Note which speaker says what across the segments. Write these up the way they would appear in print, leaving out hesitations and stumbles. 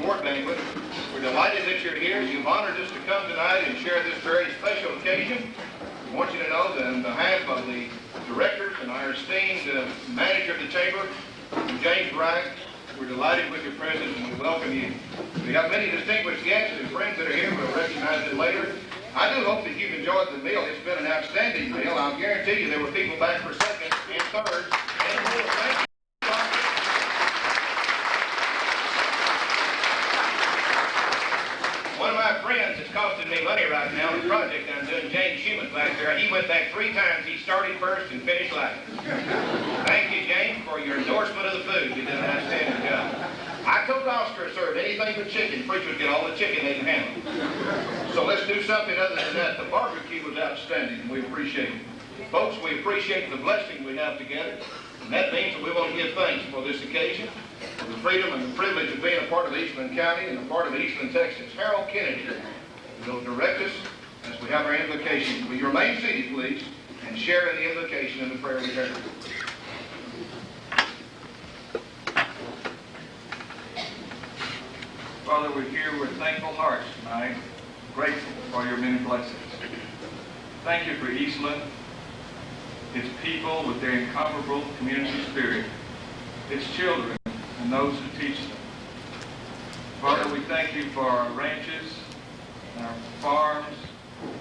Speaker 1: award banquet. We're delighted that you're here. You've honored us to come tonight and share this very special occasion. We want you to know that on behalf of the directors and our esteemed manager of the chamber, James Wright, we're delighted with your presence and we welcome you. We have many distinguished guests and friends that are here. We'll recognize them later. I do hope that you've enjoyed the meal. It's been an outstanding meal. I'll guarantee you there were people back for seconds and thirds and fourths. Thank you. One of my friends that's costing me money right now on the project I'm doing, James Schumann back there, he went back 3 times. He started first and finished last. Thank you, James, for your endorsement of the food. You did an outstanding job. I told Oscar to serve anything but chicken. Preachers get all the chicken they can handle. So let's do something other than that. The barbecue was outstanding, and we appreciate it. Folks, we appreciate the blessing we have together, and that means that we want to give thanks for this occasion, for the freedom and the privilege of being a part of Eastland County and a part of Eastland, Texas. Harold Kennedy will direct us as we have our invocation. Will you remain seated, please, and share in the invocation and the prayer we heard.
Speaker 2: Father, we're here with thankful hearts tonight, grateful for your many blessings. Thank you for Eastland, its people with their incomparable community spirit, its children and those who teach them. Father, we thank you for our ranches, our farms,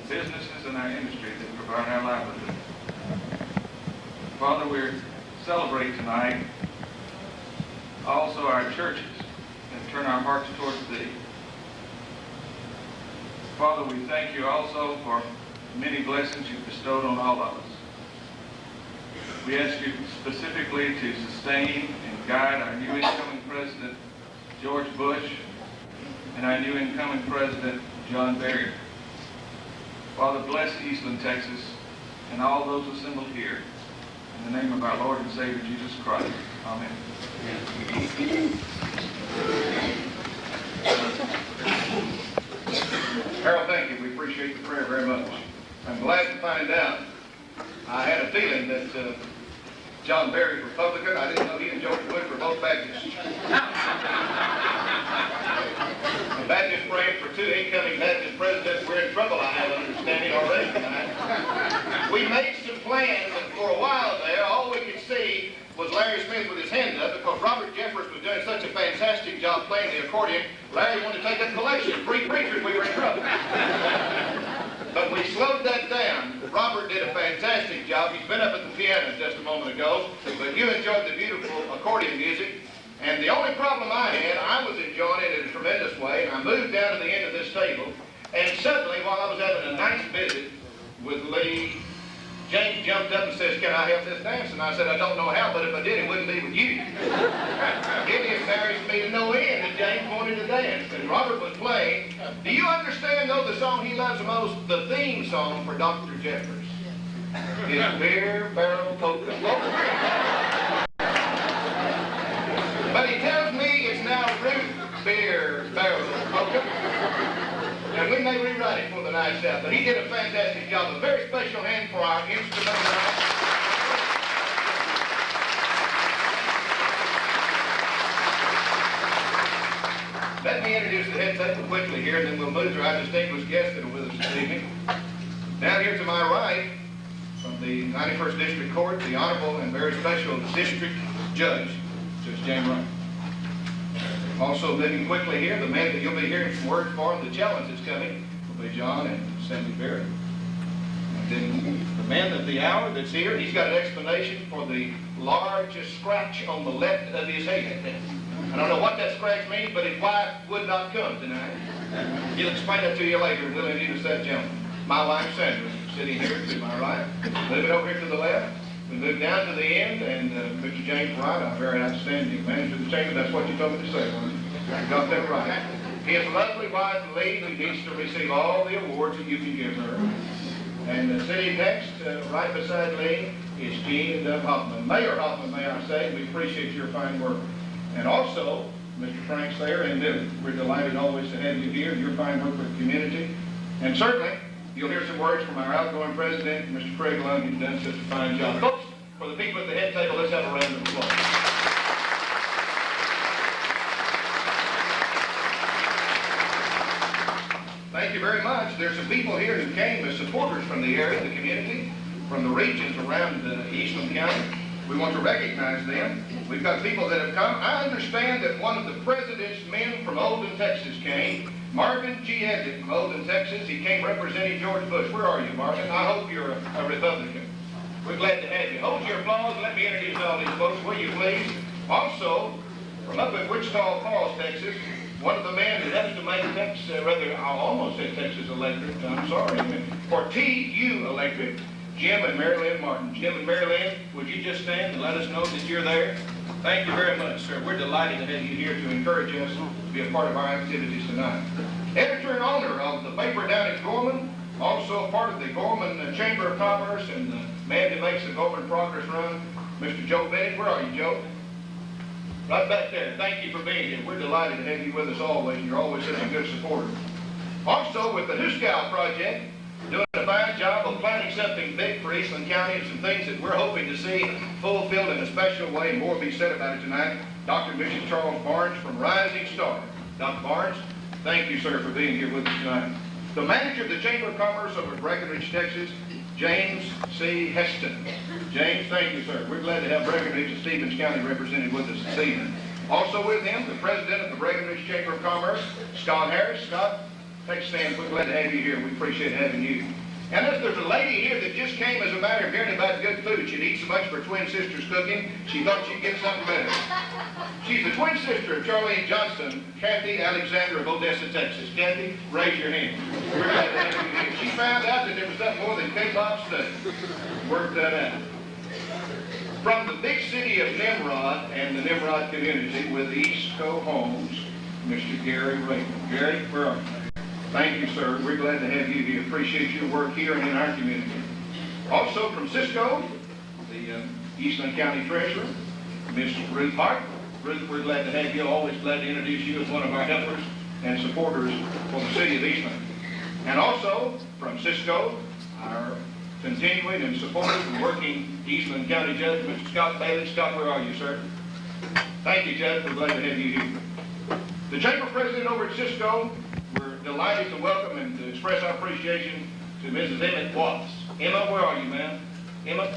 Speaker 2: businesses, and our industry that provide our livelihood. Father, we're celebrating tonight also our churches and turn our hearts towards thee. Father, we thank you also for many blessings you've bestowed on all of us. We ask you specifically to sustain and guide our new incoming president, George Bush, and our new incoming president, John Berry. Father, bless Eastland, Texas, and all those assembled here. In the name of our Lord and Savior, Jesus Christ. Amen.
Speaker 1: Harold, thank you. We appreciate the prayer very much. I'm glad to find out. I had a feeling that John Berry, Republican, I didn't know he and George Bush were both Baptists. The Baptist praying for 2 incoming Baptist presidents. We're in trouble, I have understanding already tonight. We made some plans, and for a while there, all we could see was Larry Smith with his hand up because Robert Jeffers was doing such a fantastic job playing the accordion. Larry wanted to take up collection. 3 preachers, we were in trouble. But we slowed that down. Robert did a fantastic job. He's been up at the piano just a moment ago, but you enjoyed the beautiful accordion music. And the only problem I had, I was enjoying it in a tremendous way, and I moved down to the end of this table, and suddenly, while I was having a nice visit with Lee, James jumped up and says, "Can I help this dance?" And I said, "I don't know how, but if I did, it wouldn't be with you." It embarrassed me to no end that James wanted to dance. And Robert was playing. Do you understand, though, the song he loves the most? The theme song for Dr. Jeffers is Beer Barrel Polka. But he tells me it's now Root Beer Barrel Polka. And we may rewrite it for the night's out, but he did a fantastic job. A very special hand for our instrumental. Let me introduce the head table quickly here, and then we'll move to our distinguished guests that are with us this evening. Down here to my right, from the 91st District Court, the Honorable and very special District Judge, Judge James Wright. Also moving quickly here, the man that you'll be hearing some words for him, the challenge that's coming, will be John and Sandy Barrett. And then the man of the hour that's here, he's got an explanation for the largest scratch on the left of his head. I don't know what that scratch means, but his wife would not come tonight. He'll explain that to you later, and we'll introduce that gentleman. My wife, Sandra, sitting here to my right. Moving over here to the left. We move down to the end, and Mr. James Wright, our very outstanding manager of the chamber, that's what you told me to say, wasn't it? I got that right. His lovely wife, Lee, who needs to receive all the awards that you can give her. And sitting next, right beside Lee, is Gene and Doug Hoffman. Mayor Hoffman, may I say, we appreciate your fine work. And also, Mr. Frank's there, and we're delighted always to have you here, your fine work with the community. And certainly, you'll hear some words from our outgoing president, Mr. Craig Lund, who's done such a fine job. Folks, for the people at the head table, let's have a round of applause. very much. There's some people here who came as supporters from the area, the community, from the regions around Eastland County. We want to recognize them. We've got people that have come. I understand that one of the president's men from Olden, Texas came, Marvin G. Eddick from Olden, Texas. He came representing George Bush. Where are you, Marvin? I hope you're a Republican. We're glad to have you. Hold your applause. Let me introduce all these folks, will you please? Also, from up in Wichita Falls, Texas, one of the men that has to make Texas, I almost said Texas Electric, I'm sorry, for TU Electric, Jim and Mary Lynn Martin. Jim and Mary Lynn, would you just stand and let us know that you're there? Thank you very much, sir. We're delighted to have you here to encourage us to be a part of our activities tonight. Editor and owner of the paper down at Gorman, also part of the Gorman Chamber of Commerce and the man that makes the Gorman Progress Run, Mr. Joe Bennett. Where are you, Joe? Right back there. Thank you for being here. We're delighted to have you with us always, and you're always such a good supporter. Also, with the Hooskow Project, doing a fine job of planning something big for Eastland County and some things that we're hoping to see fulfilled in a special way, and more will be said about it tonight. Dr. and Mrs. Charles Barnes from Rising Star. Dr. Barnes, thank you, sir, for being here with us tonight. The manager of the Chamber of Commerce over at Breckenridge, Texas, James C. Heston. James, thank you, sir. We're glad to have Breckenridge and Stevens County represented with us this evening. Also with him, the president of the Breckenridge Chamber of Commerce, Scott Harris. Scott, take a stand. We're glad to have you here. We appreciate having you. And there's a lady here that just came as a matter of hearing about good food. She'd eat so much of her twin sister's cooking, she thought she'd get something better. She's the twin sister of Charlene Johnson, Kathy Alexander of Odessa, Texas. Kathy, raise your hand. We're glad to have you here. She found out that there was nothing more than K-pop stuff. Worked that out. From the big city of Nimrod and the Nimrod community with East Co Homes, Mr. Gary Raymond. Gary, where are you? Thank you, sir. We're glad to have you here. Appreciate your work here and in our community. Also from Cisco, the Eastland County Treasurer, Miss Ruth Hart. Ruth, we're glad to have you. Always glad to introduce you as one of our helpers and supporters for the city of Eastland. And also from Cisco, our continuing and supportive and working Eastland County Judge, Mr. Scott Bailey. Scott, where are you, sir? Thank you, Judge. We're glad to have you here. The Chamber President over at Cisco, we're delighted to welcome and to express our appreciation to Mrs. Emmett Watts. Emma, where are you, ma'am? Emma,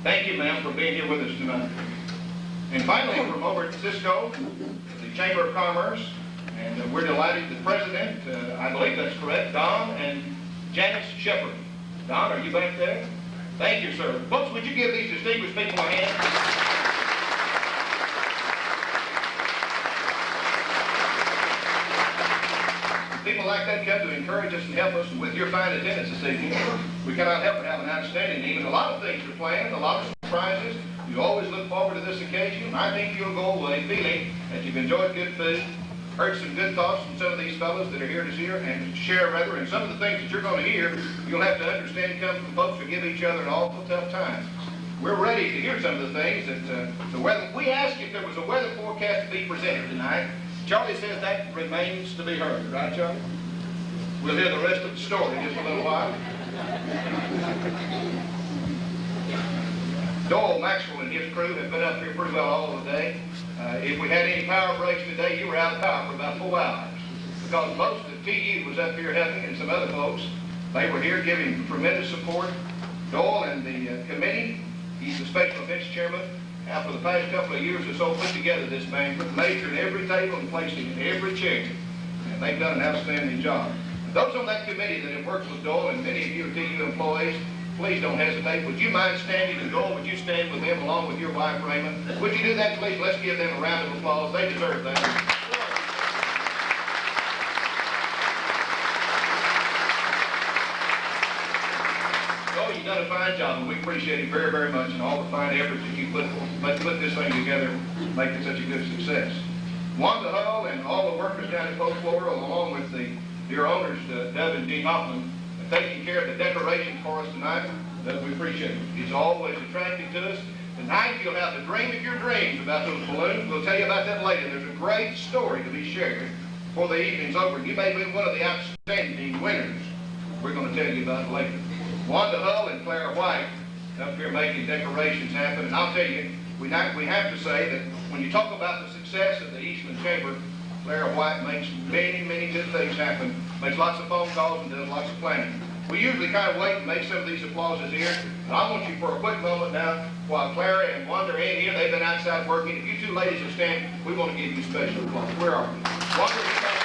Speaker 1: thank you, ma'am, for being here with us tonight. And finally, from over at Cisco, the Chamber of Commerce, and we're delighted the President, I believe that's correct, Don and Janice Shepard. Don, are you back there? Thank you, sir. Folks, would you give these distinguished people a hand? People like that come to encourage us and help us with your fine attendance this evening. We cannot help but have an outstanding evening. A lot of things are planned, a lot of surprises. You always look forward to this occasion. I think you'll go away feeling that you've enjoyed good food, heard some good thoughts from some of these fellows that are here to share, and some of the things that you're going to hear, you'll have to understand come from folks who give each other an awful tough time. We're ready to hear some of the things that the weather. We asked if there was a weather forecast to be presented tonight. Charlie says that remains to be heard, right, Charlie? We'll hear the rest of the story in just a little while. Doyle Maxwell and his crew have been up here pretty well all the day. If we had any power breaks today, you were out of power for about 4 hours. Because most of the TU was up here helping, and some other folks, they were here giving tremendous support. Doyle and the committee, he's the special events chairman, have for the past couple of years or so put together this banquet, measured every table and placed it in every chair. And they've done an outstanding job. Those on that committee that have worked with Doyle, and many of you are TU employees, please don't hesitate. Would you mind standing, and Doyle, would you stand with them along with your wife, Raymond? Would you do that, please? Let's give them a round of applause. They deserve that. You've done a fine job, and we appreciate it very, very much, and all the fine efforts that you put this thing together, make it such a good success. Wanda Hull and all the workers down at Post Floral, along with the dear owners, Deb and Dean Hoffman, taking care of the decorations for us tonight, that we appreciate it. It's always attractive to us. Tonight you'll have the dream of your dreams about those balloons. We'll tell you about that later. There's a great story to be shared before the evening's over. You may be one of the outstanding winners. We're going to tell you about it later. Wanda Hull and Clara White up here making decorations happen. And I'll tell you, we have to say that when you talk about the success of the Eastland Chamber, Clara White makes many, many good things happen, makes lots of phone calls and does lots of planning. We usually kind of wait and make some of these applauses here, but I want you for a quick moment now, while Clara and Wanda are in here, they've been outside working. If you two ladies will stand, we want to give you special applause. Where are you? Wanda, you guys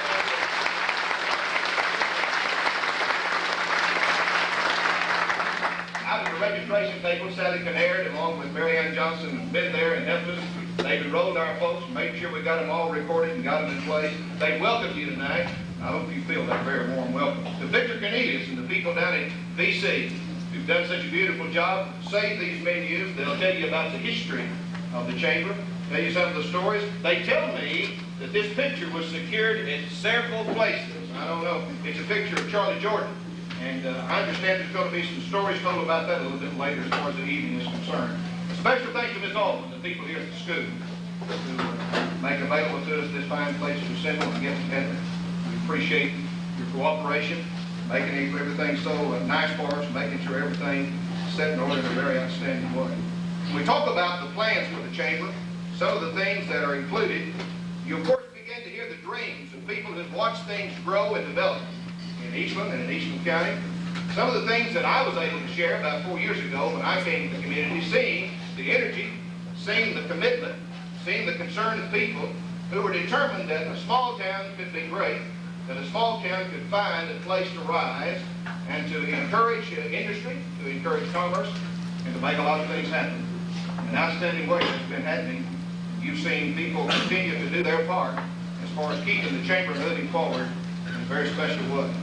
Speaker 1: out at the registration table, Sally Kinnaird, along with Mary Ann Johnson, has been there and helped us. They've enrolled our folks, made sure we got them all recorded and got them in place. They welcome you tonight. I hope you feel that very warm welcome. To Victor Cornelius and the people down in V.C. who've done such a beautiful job, saved these menus. They'll tell you about the history of the chamber, tell you some of the stories. They tell me that this picture was secured in several places. I don't know. It's a picture of Charlie Jordan. And I understand there's going to be some stories told about that a little bit later as far as the evening is concerned. A special thanks to Ms. Altman, the people here at the school, who make available to us this fine place to assemble and get together. We appreciate your cooperation, making everything so nice for us, making sure everything is set in order in a very outstanding way. When we talk about the plans for the chamber, some of the things that are included, you of course begin to hear the dreams of people who've watched things grow and develop in Eastland and in Eastland County. Some of the things that I was able to share about 4 years ago when I came to the community, seeing the energy, seeing the commitment, seeing the concern of people who were determined that a small town could be great, that a small town could find a place to rise and to encourage industry, to encourage commerce, and to make a lot of things happen. In an outstanding way that's been happening. You've seen people continue to do their part as far as keeping the chamber moving forward in a very special way.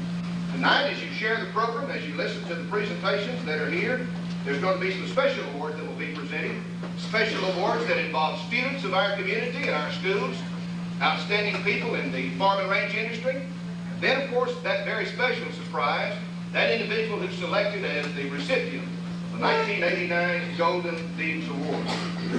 Speaker 1: Tonight, as you share the program, as you listen to the presentations that are here, there's going to be some special awards that will be presented. Special awards that involve students of our community and our schools, outstanding people in the farm and ranch industry. And then, of course, that very special surprise, that individual who's selected as the recipient of the 1989 Golden Deeds Award.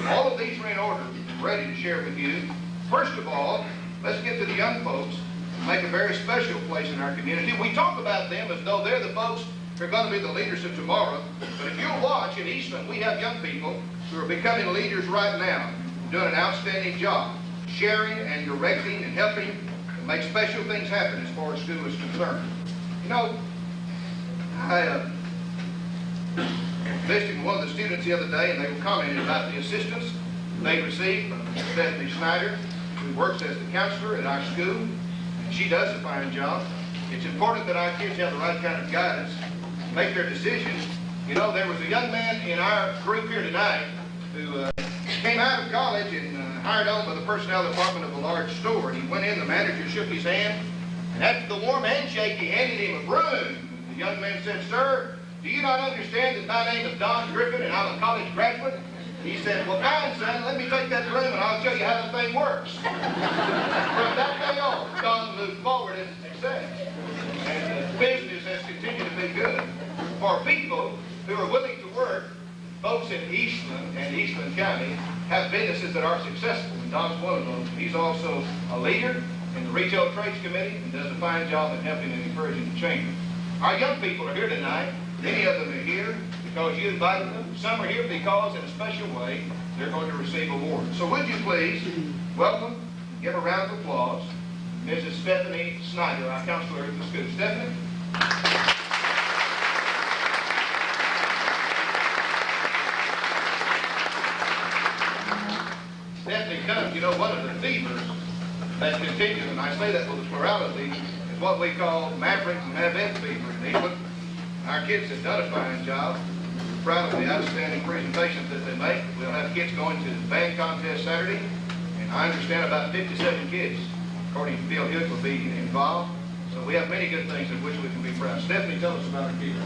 Speaker 1: All of these are in order, ready to share with you. First of all, let's get to the young folks. Make a very special place in our community. We talk about them as though they're the folks who are going to be the leaders of tomorrow. But if you'll watch in Eastland, we have young people who are becoming leaders right now, doing an outstanding job, sharing and directing and helping to make special things happen as far as school is concerned. You know, I visited one of the students the other day, and they were commenting about the assistance they received from Stephanie Snyder, who works as the counselor at our school. She does a fine job. It's important that our kids have the right kind of guidance, make their decisions. You know, there was a young man in our group here tonight who came out of college and hired on by the personnel department of a large store. And he went in, the manager shook his hand, and after the warm handshake, he handed him a broom. The young man said, "Sir, do you not understand that my name is Don Griffin and I'm a college graduate?" He said, "Well, fine, son, let me take that broom and I'll show you how the thing works." From that day on, Don moved forward in success. And business has continued to be good. For people who are willing to work, folks in Eastland and Eastland County have businesses that are successful, and Don's one of those. He's also a leader in the Retail Trades Committee and does a fine job in helping and encouraging the chamber. Our young people are here tonight. Many of them are here because you invited them. Some are here because, in a special way, they're going to receive awards. So would you please welcome, give a round of applause, Mrs. Stephanie Snyder, our counselor at the school. Stephanie? Stephanie comes, you know, one of the fevers that continues, and I say that with a plurality, is what we call Maverick and Mavette fever in England. Our kids have done a fine job. We're proud of the outstanding presentations that they make. We'll have kids going to the band contest Saturday, and I understand about 57 kids, according to Phil Hick, will be involved. So we have many good things of which we can be proud. Stephanie, tell us about our kids.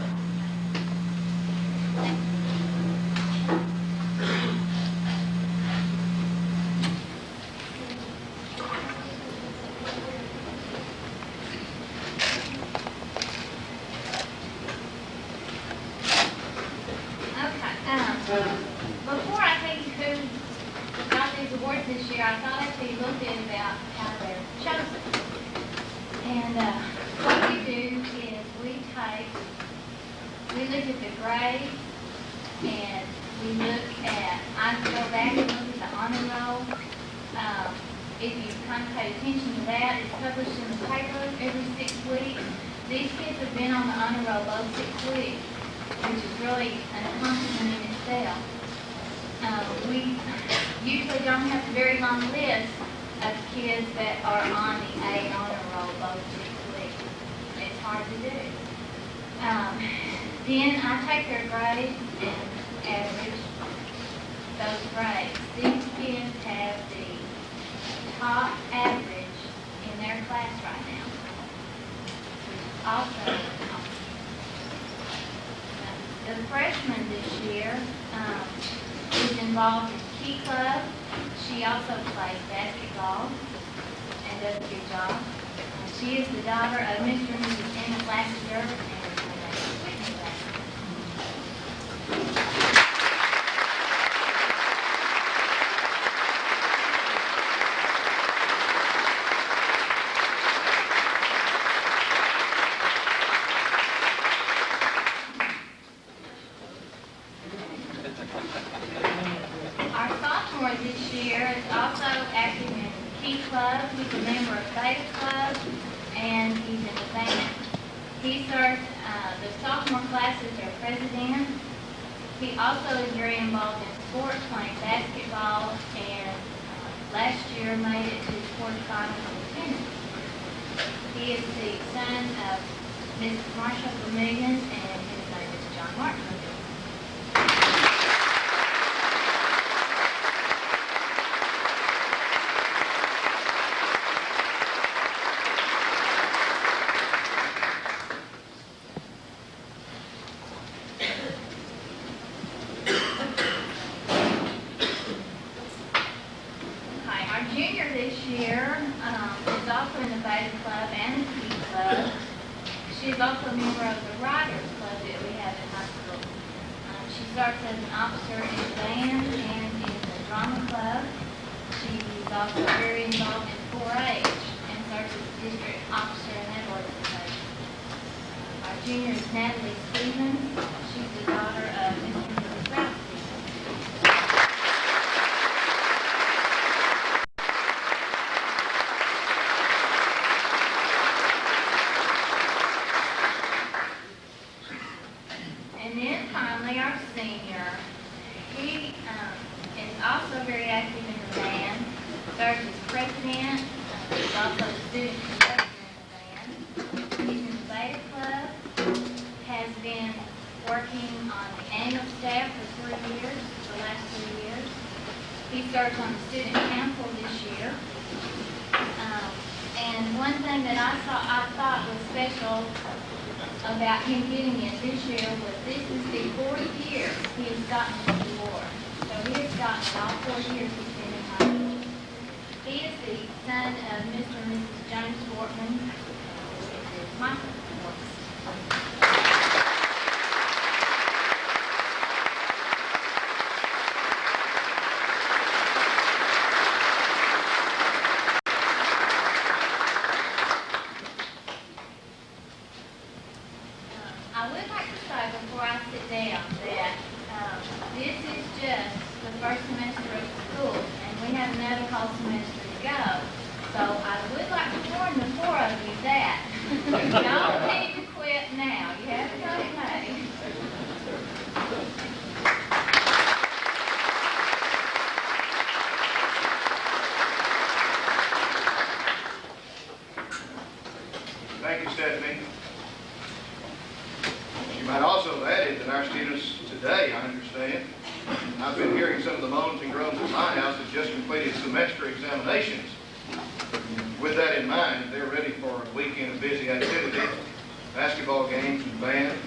Speaker 3: Before I tell you who got these awards this year, I thought I'd tell you a little bit about how they're chosen. And what we do is we look at the grades, and we look at, I go back and look at the honor roll. if you kind of pay attention to that, it's published in the paper every 6 weeks. These kids have been on the honor roll both 6 weeks, which is really an accomplishment in itself. We usually don't have a very long list of kids that are on the A honor roll both 6 weeks. It's hard to do. Then I take their grades and average those grades. These kids have the top average in their class right now. Also, the freshman this year is involved in Key Club. She also plays basketball and does a good job. She is the daughter of Mr. and Mrs. Emmett Lassiter and Whitney Lassiter. Our sophomore this year is also active in Key Club. He's a member of Beta Club, and he's in the band. He serves the sophomore class as their president. He also is very involved in sports, playing basketball, and last year made it to the quarterfinals in tennis. He is the son of Mrs. Marsha Vermillion, and his name is John Martin Vermillion. Junior this year is also in the Beta Club and the Key Club. She's also a member of the Writers Club that we have in high school. She starts as an officer in the band and in the drama club. She's also very involved in 4-H and serves as district officer in that organization. Our junior is Natalie Stevens. She's the daughter of Mr. and Mrs. Ralph Stevens. And then finally, our senior, he is also very active in the band, serves as president, he's also a student conductor in the band. He's in the Beta Club, has been working on the annual staff for 3 years, the last 3 years. He serves on the student council this year. And one thing that I thought was special about him getting it this year was this is the 4th year he has gotten this award. So he has gotten it all 4 years he's been in high school. He is the son of Mr. and Mrs. James Fortman. This is Michael Fortman. I would like to say before I sit down that this is just the first semester of school, and we have another whole semester to go. So I would like to warn the 4 of you that don't need to quit now. You have to go in May.
Speaker 1: Thank you, Stephanie. You might also have added that our students today, I understand, I've been hearing some of the moans and groans at my house have just completed semester examinations. With that in mind, they're ready for a weekend of busy activity, basketball games and band,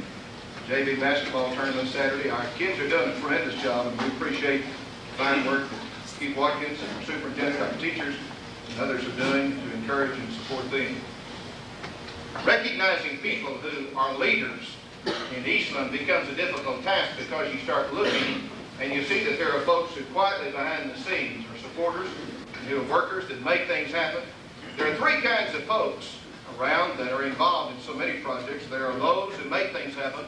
Speaker 1: JV basketball tournament Saturday. Our kids are doing a tremendous job, and we appreciate the fine work that Keith Watkins and our superintendent, our teachers, and others are doing to encourage and support them. Recognizing people who are leaders in Eastland becomes a difficult task because you start looking and you see that there are folks who quietly behind the scenes are supporters and who are workers that make things happen. There are 3 kinds of folks around that are involved in so many projects. There are those who make things happen.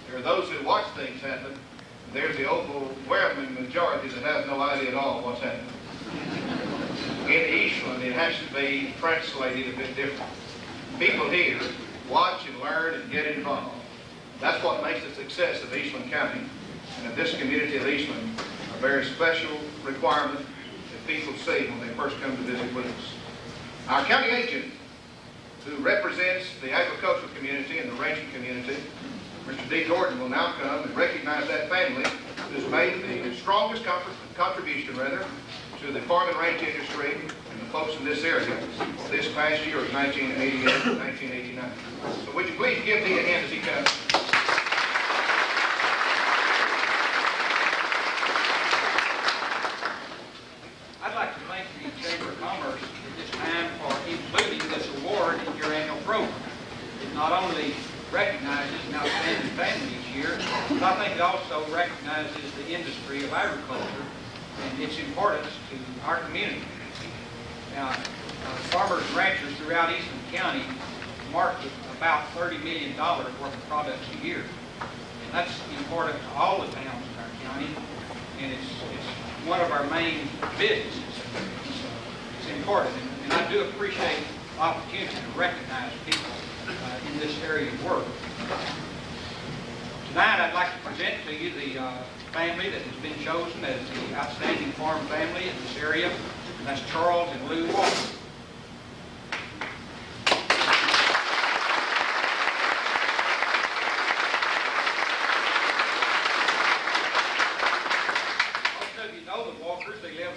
Speaker 1: There are those who watch things happen. And there's the overwhelming majority that have no idea at all what's happening. In Eastland, it has to be translated a bit different. People here watch and learn and get involved. That's what makes the success of Eastland County and of this community of Eastland a very special requirement that people see when they first come to visit with us. Our county agent, who represents the agricultural community and the ranching community, Mr. D. Gordon, will now come and recognize that family who's made the strongest contribution to the farm and ranch industry and the folks in this area this past year of 1988 and 1989. So would you please give D a hand as he comes?
Speaker 4: I'd like to thank the Chamber of Commerce at this time for including this award in your annual program. It not only recognizes an outstanding family each year, but I think it also recognizes the industry of agriculture and its importance to our community. Now, farmers and ranchers throughout Eastland County market about $30 million worth of products a year. And that's important to all the towns in our county, and it's one of our main businesses. It's important, and I do appreciate the opportunity to recognize people in this area of work. Tonight I'd like to present to you the family that has been chosen as the outstanding farm family in this area, and that's Charles and Lou Walker. Most of you know the Walkers. They live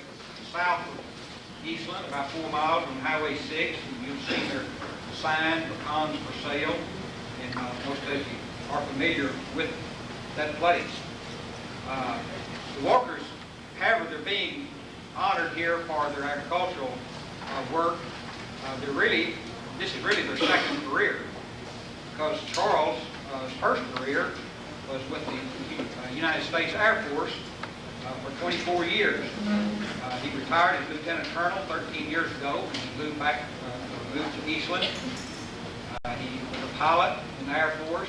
Speaker 4: south of Eastland, about 4 miles from Highway 6, and you'll see their sign, pecans for sale, and most of you are familiar with that place. The Walkers, however, they're being honored here for their agricultural work. This is really their second career, because Charles' first career was with the United States Air Force for 24 years. He retired as Lieutenant Colonel 13 years ago, and he moved to Eastland. He was a pilot in the Air Force,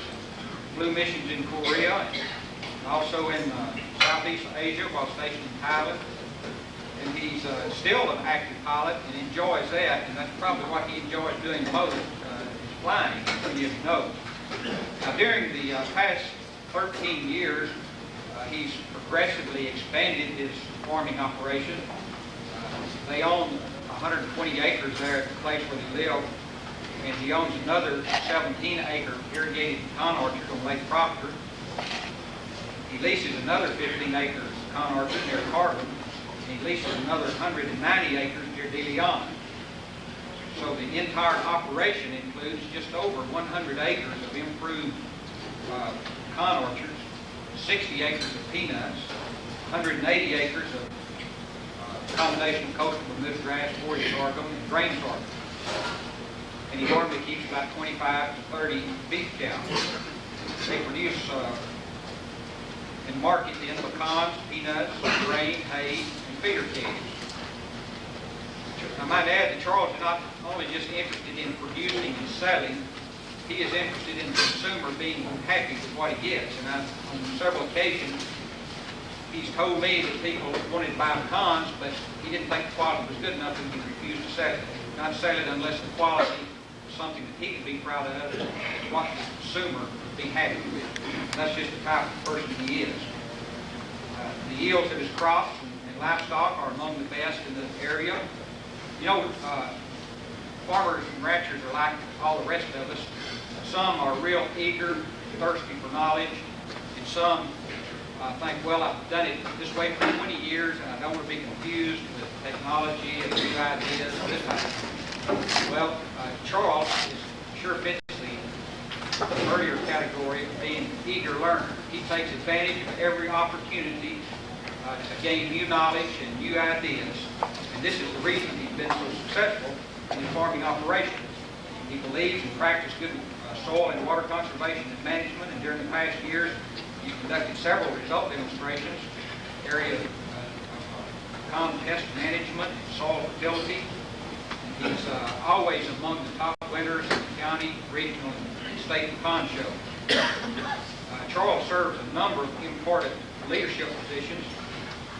Speaker 4: flew missions in Korea, and also in Southeast Asia while stationed in Thailand. And he's still an active pilot and enjoys that, and that's probably what he enjoys doing the most, is flying, as many of you know. Now, during the past 13 years, he's progressively expanded his farming operation. They own 120 acres there at the place where they live, and he owns another 17-acre irrigated pecan orchard on Lake Proctor. He leases another 15-acre pecan orchard near Carbon, and he leases another 190 acres near De Leon. So the entire operation includes just over 100 acres of improved pecan orchards, 60 acres of peanuts, 180 acres of combination of coastal Bermuda grass, forage sorghum, and grain sorghum. And he normally keeps about 25 to 30 beef cows. They produce and market in pecans, peanuts, grain, hay, and feeder calves. I might add that Charles is not only just interested in producing and selling, he is interested in the consumer being happy with what he gets. And on several occasions, he's told me that people wanted to buy pecans, but he didn't think the quality was good enough and he refused to sell it. Not sell it unless the quality was something that he could be proud of and what the consumer would be happy with. That's just the type of person he is. The yields of his crops and livestock are among the best in the area. You know, farmers and ranchers are like all the rest of us. Some are real eager, thirsty for knowledge, and some think, well, I've done it this way for 20 years, and I don't want to be confused with technology and new ideas and this type of thing. Well, Charles sure fits the earlier category of being an eager learner. He takes advantage of every opportunity to gain new knowledge and new ideas, and this is the reason he's been so successful in his farming operations. He believes and practices good soil and water conservation and management, and during the past years, he's conducted several result demonstrations, area of contest management, soil fertility. He's always among the top winners in the county, regional, and state pecan show. Charles serves a number of important leadership positions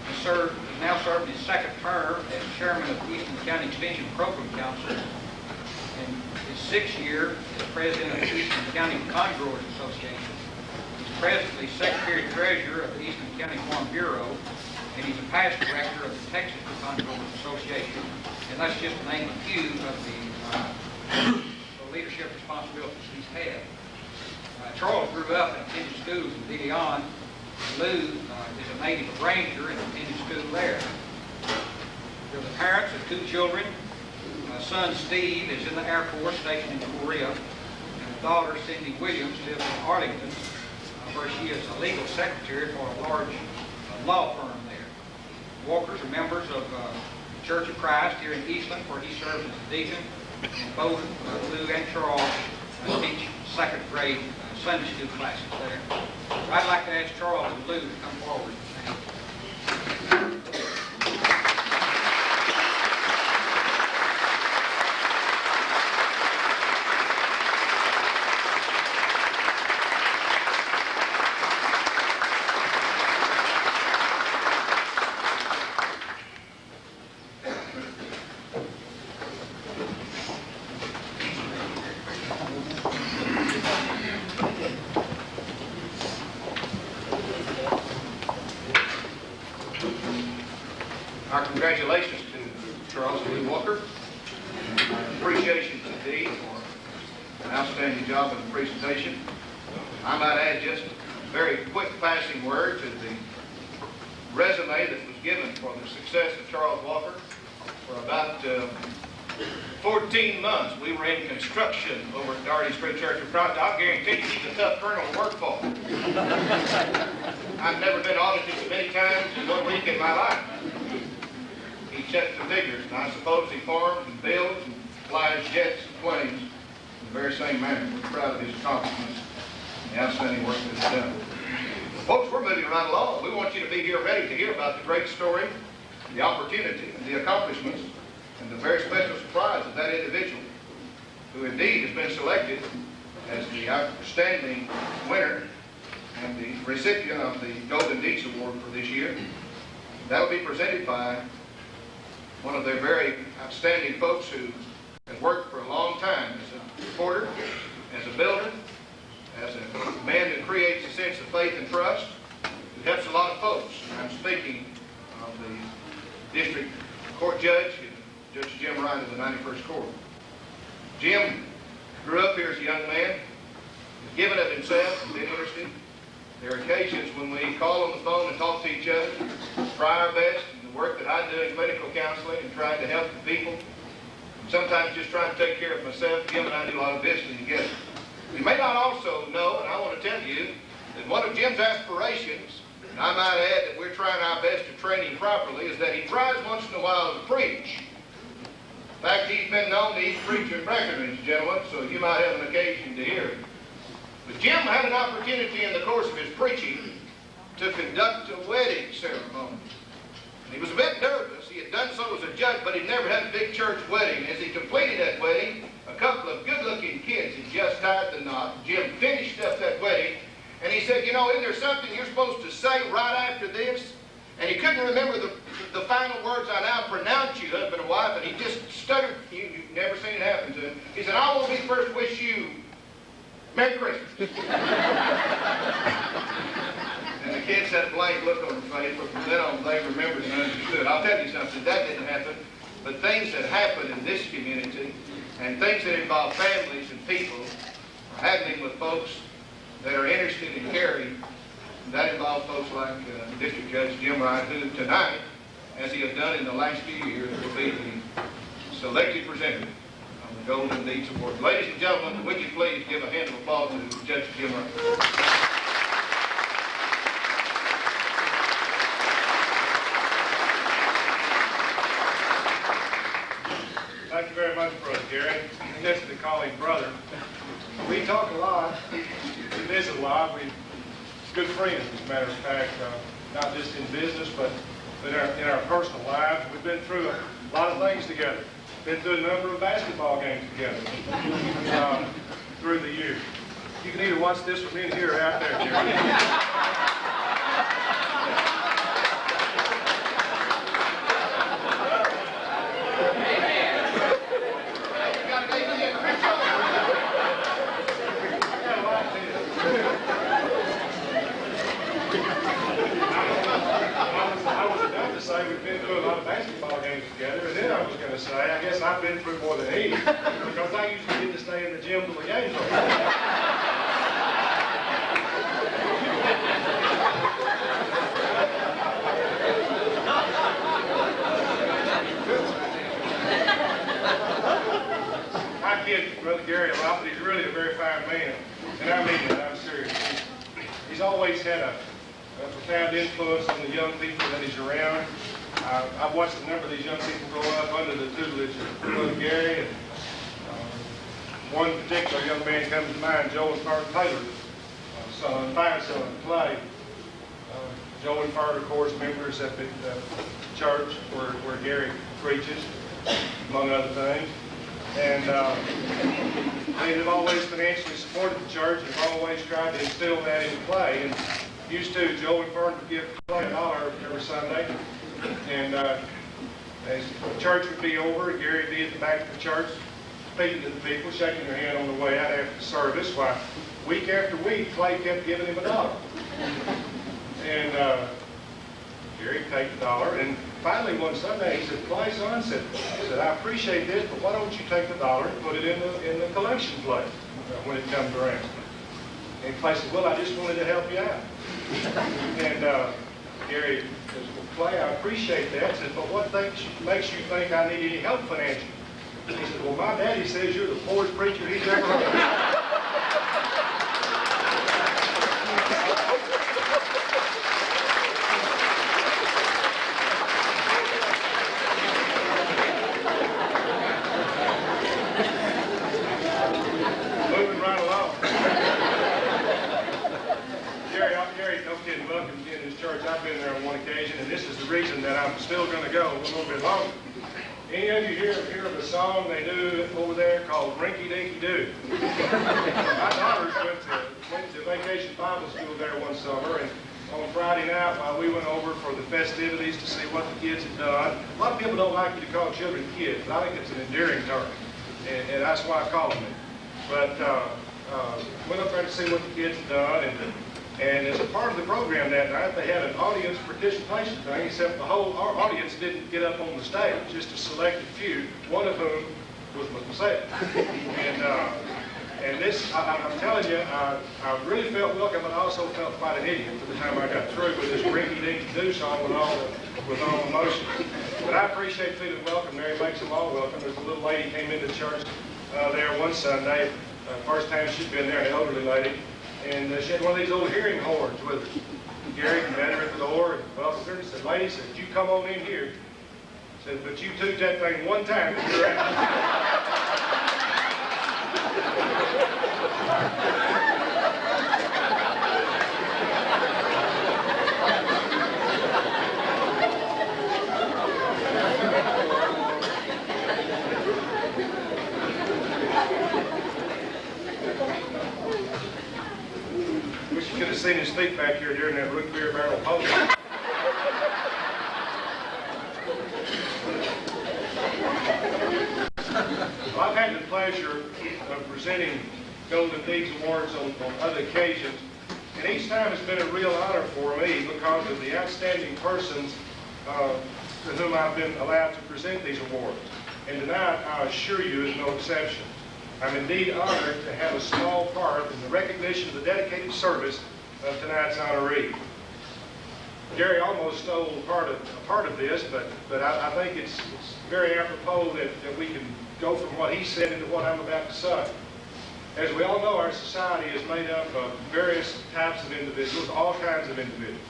Speaker 4: He's now serving his second term as chairman of the Eastern County Extension Program Council, and his sixth year as president of the Eastern County Pecan Growers Association. He's presently secretary treasurer of the Eastern County Farm Bureau, and he's a past director of the Texas Pecan Growers Association. And that's just to name a few of the leadership responsibilities he's had. Charles grew up and attended schools in De Leon. Lou is a native of Ranger and attended school there. They're the parents of 2 children. Son Steve is in the Air Force stationed in Korea, and daughter Cindy Williams lives in Arlington, where she is a legal secretary for a large law firm there. Walkers are members of the Church of Christ here in Eastland, where he serves as a deacon. And both Lou and Charles teach second grade Sunday school classes there. I'd like to ask Charles and Lou to come forward.
Speaker 1: Our congratulations to Charles and Lou Walker. Appreciation to Dee for an outstanding job in the presentation. I might add just a very quick passing word to the resume that was given for the success of Charles Walker. For about 14 months, we were in construction over at Darty Street Church of Christ. I'll guarantee you he's a tough colonel to work for. I've never been audited so many times in 1 week in my life. He checks the figures, and I suppose he farms and builds and flies jets and planes in the very same manner. We're proud of his accomplishments and the outstanding work that he's done. Folks, we're moving right along. We want you to be here ready to hear about the great story, the opportunity, and the accomplishments, and the very special surprise of that individual, who indeed has been selected as the outstanding winner and the recipient of the Golden Deeds Award for this year. That will be presented by one of their very outstanding folks who has worked for a long time as a reporter, as a builder, as a man who creates a sense of faith and trust, who helps a lot of folks. I'm speaking of the district court judge, Judge Jim Wright of the 91st Court. Jim grew up here as a young man, was given of himself, and been interested. There are occasions when we call on the phone and talk to each other, try our best in the work that I do in clinical counseling and trying to help the people. And sometimes just trying to take care of myself. Jim and I do a lot of visiting together. You may not also know, and I want to tell you, that one of Jim's aspirations, and I might add that we're trying our best to train him properly, is that he tries once in a while to preach. In fact, he's been known to eat preacher in Breckenridge, gentlemen, so you might have an occasion to hear it. But Jim had an opportunity in the course of his preaching to conduct a wedding ceremony. And he was a bit nervous. He had done so as a judge, but he'd never had a big church wedding. As he completed that wedding, a couple of good-looking kids had just tied the knot. Jim finished up that wedding, and he said, you know, isn't there something you're supposed to say right after this? And he couldn't remember the final words. I now pronounce you husband and wife, and he just stuttered. You've never seen it happen to him. He said, I want to first wish you Merry Christmas. And the kids had a blank look on their face, but from then on they remembered and understood. I'll tell you something, that didn't happen, but things that happen in this community and things that involve families and people are happening with folks that are interested in caring. That involves folks like District Judge Jim Wright, who tonight, as he has done in the last few years, will be the selected presenter on the Golden Deeds Award. Ladies and gentlemen, would you please give a hand of applause to Judge Jim Wright.
Speaker 5: Thank you very much, Brother Gary. I guess to call him brother. We talk a lot. We visit a lot. We're good friends, as a matter of fact, not just in business, but in our personal lives. We've been through a lot of things together. Been through a number of basketball games together through the years. You can either watch this from in here or out there, Gary. been through more than he, because I usually get to stay in the gym till the game's over. I kid Brother Gary a lot, but he's really a very fine man. And I mean that, I'm serious. He's always had a profound influence on the young people that he's around. I've watched a number of these young people grow up under the tutelage of Brother Gary. And, one particular young man comes to mind, Joel Taylor's son, fine son, Clay. Joel and Fart, of course, members at the church where Gary preaches, among other things. And they've always financially supported the church and have always tried to instill that into Clay. And used to, Joel and Fart would give Clay $1 every Sunday. And as the church would be over, Gary would be at the back of the church, speaking to the people, shaking their hand on the way out after the service. Why, week after week, Clay kept giving him $1. And Gary paid the $1. And finally, one Sunday, he said, Clay, son, said, I appreciate this, but why don't you take the $1 and put it in the collection plate when it comes around? And Clay said, well, I just wanted to help you out. And Gary says, well, Clay, I appreciate that. Said, but what makes you think I need any help financially? He said, well, my daddy says you're the poorest preacher he's ever heard. Moving right along. Gary, no kidding, welcome again to this church. I've been there on one occasion, and this is the reason that I'm still going to go a little bit longer. Any of you hear of a song they do over there called Rinky Dinky Doo? My daughters went to Vacation Bible School there one summer, and on Friday night while we went over for the festivities to see what the kids had done, a lot of people don't like you to call children kids, but I think it's an endearing term, and that's why I call them it. But went up there to see what the kids had done, and as a part of the program that night, they had an audience participation thing, except our audience didn't get up on the stage, just a selected few, one of whom was myself. And this, I'm telling you, I really felt welcome, but I also felt quite an idiot by the time I got through with this rinky-dinky-doo song with all the emotion. But I appreciate feeling welcome. Mary makes them all welcome. There's a little lady came into church there one Sunday, first time she'd been there, an elderly lady. And she had one of these old hearing horns with her. Gary met her at the door and welcomed her and said, lady, said, you come on in here. Said, but you toot that thing one time and you're out. Wish you could have seen his feet back here during that root beer barrel podium. Well, I've had the pleasure of presenting Golden Deeds Awards on other occasions, and each time it's been a real honor for me because of the outstanding persons to whom I've been allowed to present these awards. And tonight, I assure you, is no exception. I'm indeed honored to have a small part in the recognition of the dedicated service of tonight's honoree. Gary almost stole a part of this, but I think it's very apropos that we can go from what he said into what I'm about to say. As we all know, our society is made up of various types of individuals, all kinds of individuals.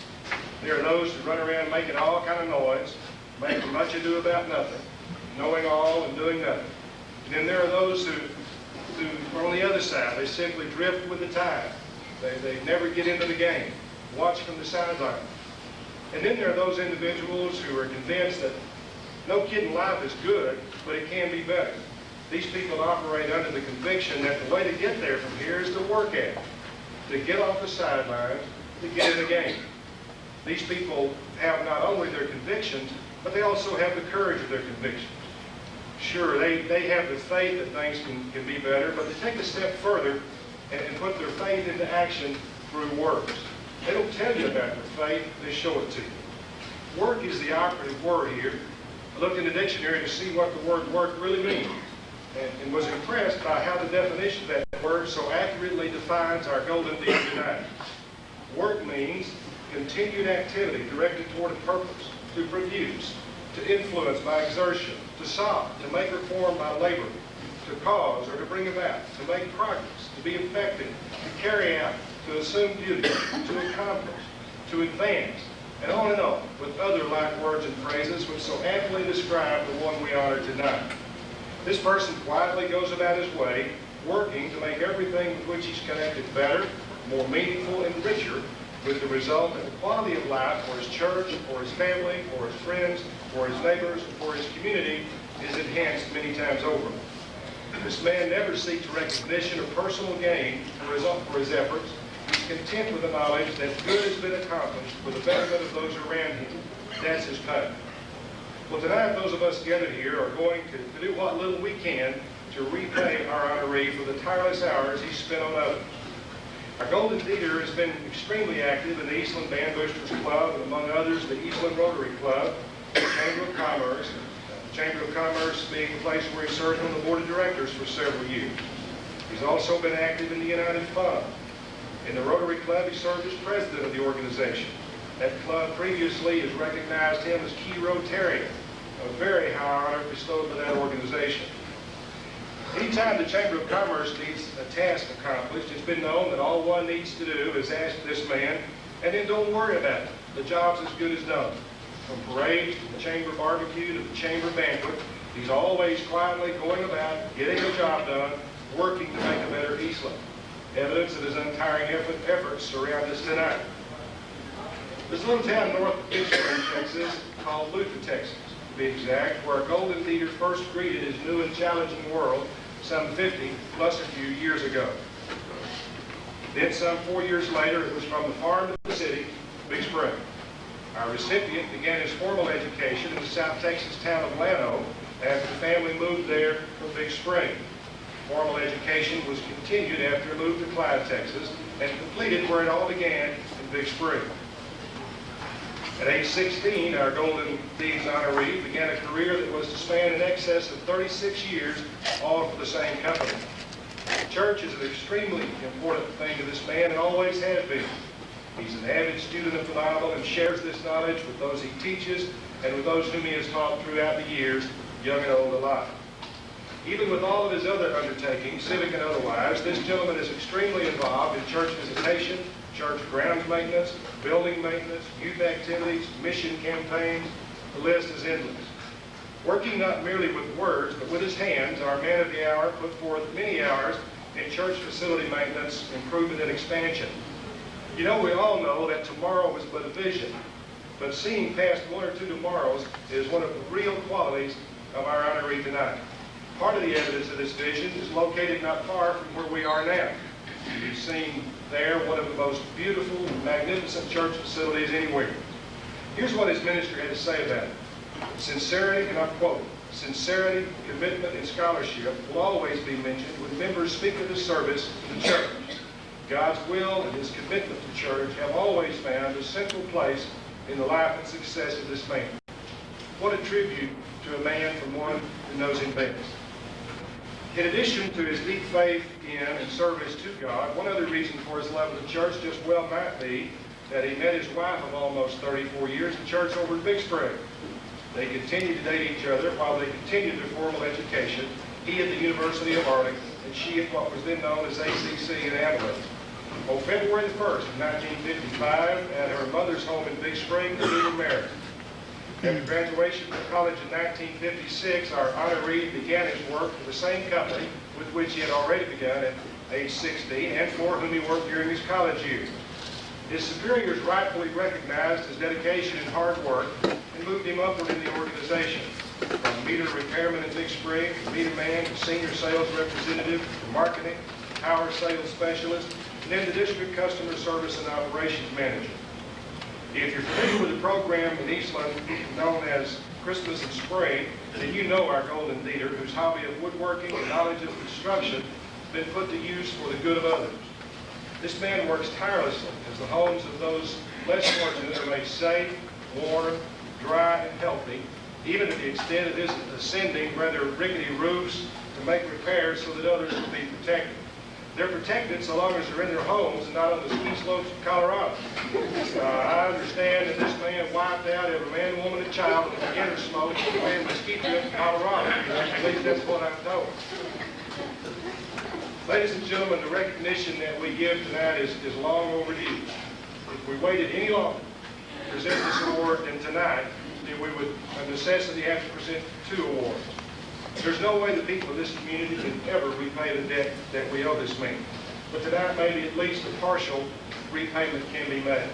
Speaker 5: There are those who run around making all kind of noise, making much ado about nothing, knowing all and doing nothing. And then there are those who are on the other side. They simply drift with the tide. They never get into the game, watch from the sideline. And then there are those individuals who are convinced that no kidding, life is good, but it can be better. These people operate under the conviction that the way to get there from here is to work at it, to get off the sidelines, to get in the game. These people have not only their convictions, but they also have the courage of their convictions. Sure, they have the faith that things can be better, but they take a step further and put their faith into action through works. They don't tell you about their faith, they show it to you. Work is the operative word here. I looked in the dictionary to see what the word work really means, and was impressed by how the definition of that word so accurately defines our golden deed tonight. Work means continued activity directed toward a purpose, to produce, to influence by exertion, to solve, to make or form by labor, to cause or to bring about, to make progress, to be effective, to carry out, to assume duty, to accomplish, to advance, and on, with other like words and phrases which so aptly describe the one we honor tonight. This person quietly goes about his way, working to make everything with which he's connected better, more meaningful, and richer, with the result that the quality of life for his church, for his family, for his friends, for his neighbors, and for his community is enhanced many times over. This man never seeks recognition or personal gain for his efforts. He's content with the knowledge that good has been accomplished for the betterment of those around him. That's his pay. Well, tonight, those of us gathered here are going to do what little we can to repay our honoree for the tireless hours he spent on others. Our Golden Deeder has been extremely active in the Eastland Band Boosters Club, and among others, the Eastland Rotary Club, the Chamber of Commerce, the Chamber of Commerce being the place where he served on the board of directors for several years. He's also been active in the United Fund. In the Rotary Club, he served as president of the organization. That club previously has recognized him as Key Rotarian, a very high honor bestowed by that organization. Anytime the Chamber of Commerce needs a task accomplished, it's been known that all one needs to do is ask this man, and then don't worry about it. The job's as good as done. From parades to the Chamber barbecue to the Chamber banquet, he's always quietly going about, getting the job done, working to make a better Eastland. Evidence of his untiring efforts surround us tonight. There's a little town north of Big Spring, Texas, called Luther, Texas, to be exact, where Golden Deeder first greeted his new and challenging world some 50 plus a few years ago. Then some 4 years later, it was from the farm to the city, Big Spring. Our recipient began his formal education in the South Texas town of Llano after the family moved there from Big Spring. Formal education was continued after he moved to Clyde, Texas, and completed where it all began in Big Spring. At age 16, our Golden Deeds honoree began a career that was to span in excess of 36 years, all for the same company. Church is an extremely important thing to this man and always has been. He's an avid student of the Bible and shares this knowledge with those he teaches and with those whom he has taught throughout the years, young and old alike. Even with all of his other undertakings, civic and otherwise, this gentleman is extremely involved in church visitation, church grounds maintenance, building maintenance, youth activities, mission campaigns. The list is endless. Working not merely with words, but with his hands, our man of the hour put forth many hours in church facility maintenance, improvement, and expansion. You know, we all know that tomorrow is but a vision, but seeing past one or two tomorrows is one of the real qualities of our honoree tonight. Part of the evidence of this vision is located not far from where we are now. We've seen there one of the most beautiful, magnificent church facilities anywhere. Here's what his ministry had to say about it. Sincerity, and I quote, sincerity, commitment, and scholarship will always be mentioned when members speak of the service to the church. God's will and his commitment to church have always found a central place in the life and success of this man. What a tribute to a man from one who knows him best. In addition to his deep faith in and service to God, one other reason for his love of the church just well might be that he met his wife of almost 34 years in church over in Big Spring. They continued to date each other while they continued their formal education, he at the University of Arlington and she at what was then known as ACC in Abilene. On February the 1st of 1955, at her mother's home in Big Spring, they were married. After graduation from college in 1956, our honoree began his work for the same company with which he had already begun at age 16 and for whom he worked during his college years. His superiors rightfully recognized his dedication and hard work and moved him upward in the organization. From meter repairman in Big Spring, to meter man, to senior sales representative, to marketing, power sales specialist, and then the district customer service and operations manager. If you're familiar with the program in Eastland known as Christmas in Spring, then you know our Golden Deeder, whose hobby of woodworking and knowledge of construction has been put to use for the good of others. This man works tirelessly as the homes of those less fortunate are made safe, warm, dry, and healthy, even to the extent of this ascending rather rickety roofs to make repairs so that others will be protected. They're protected so long as they're in their homes and not on the ski slopes of Colorado. I understand that this man wiped out every man, woman, and child with a beginner smoke and planned a ski trip to Colorado. At least that's what I'm told. Ladies and gentlemen, the recognition that we give tonight is long overdue. If we waited any longer to present this award than tonight, then we would, of necessity, have to present 2 awards. There's no way the people of this community can ever repay the debt that we owe this man. But tonight, maybe at least a partial repayment can be made.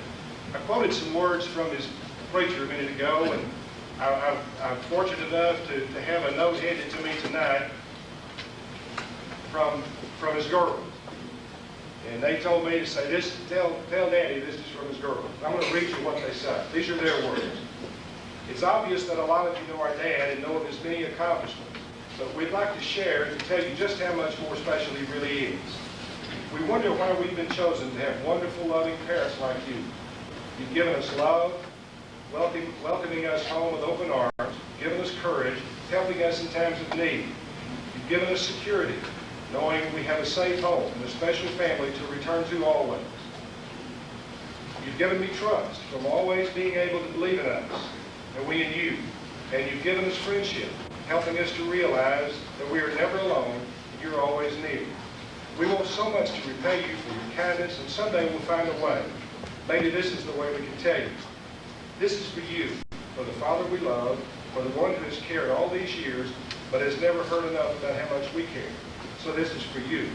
Speaker 5: I quoted some words from his preacher a minute ago, and I'm fortunate enough to have a note handed to me tonight from his girls. And they told me to say this, tell Daddy this is from his girls. I'm going to read you what they say. These are their words. It's obvious that a lot of you know our dad and know of his many accomplishments, but we'd like to share and tell you just how much more special he really is. We wonder why we've been chosen to have wonderful, loving parents like you. You've given us love, welcoming us home with open arms, given us courage, helping us in times of need. You've given us security, knowing we have a safe home and a special family to return to always. You've given me trust from always being able to believe in us, and we in you. And you've given us friendship, helping us to realize that we are never alone and you're always near. We want so much to repay you for your kindness, and someday we'll find a way. Maybe this is the way we can tell you. This is for you, for the Father we love, for the one who has cared all these years, but has never heard enough about how much we care. So this is for you.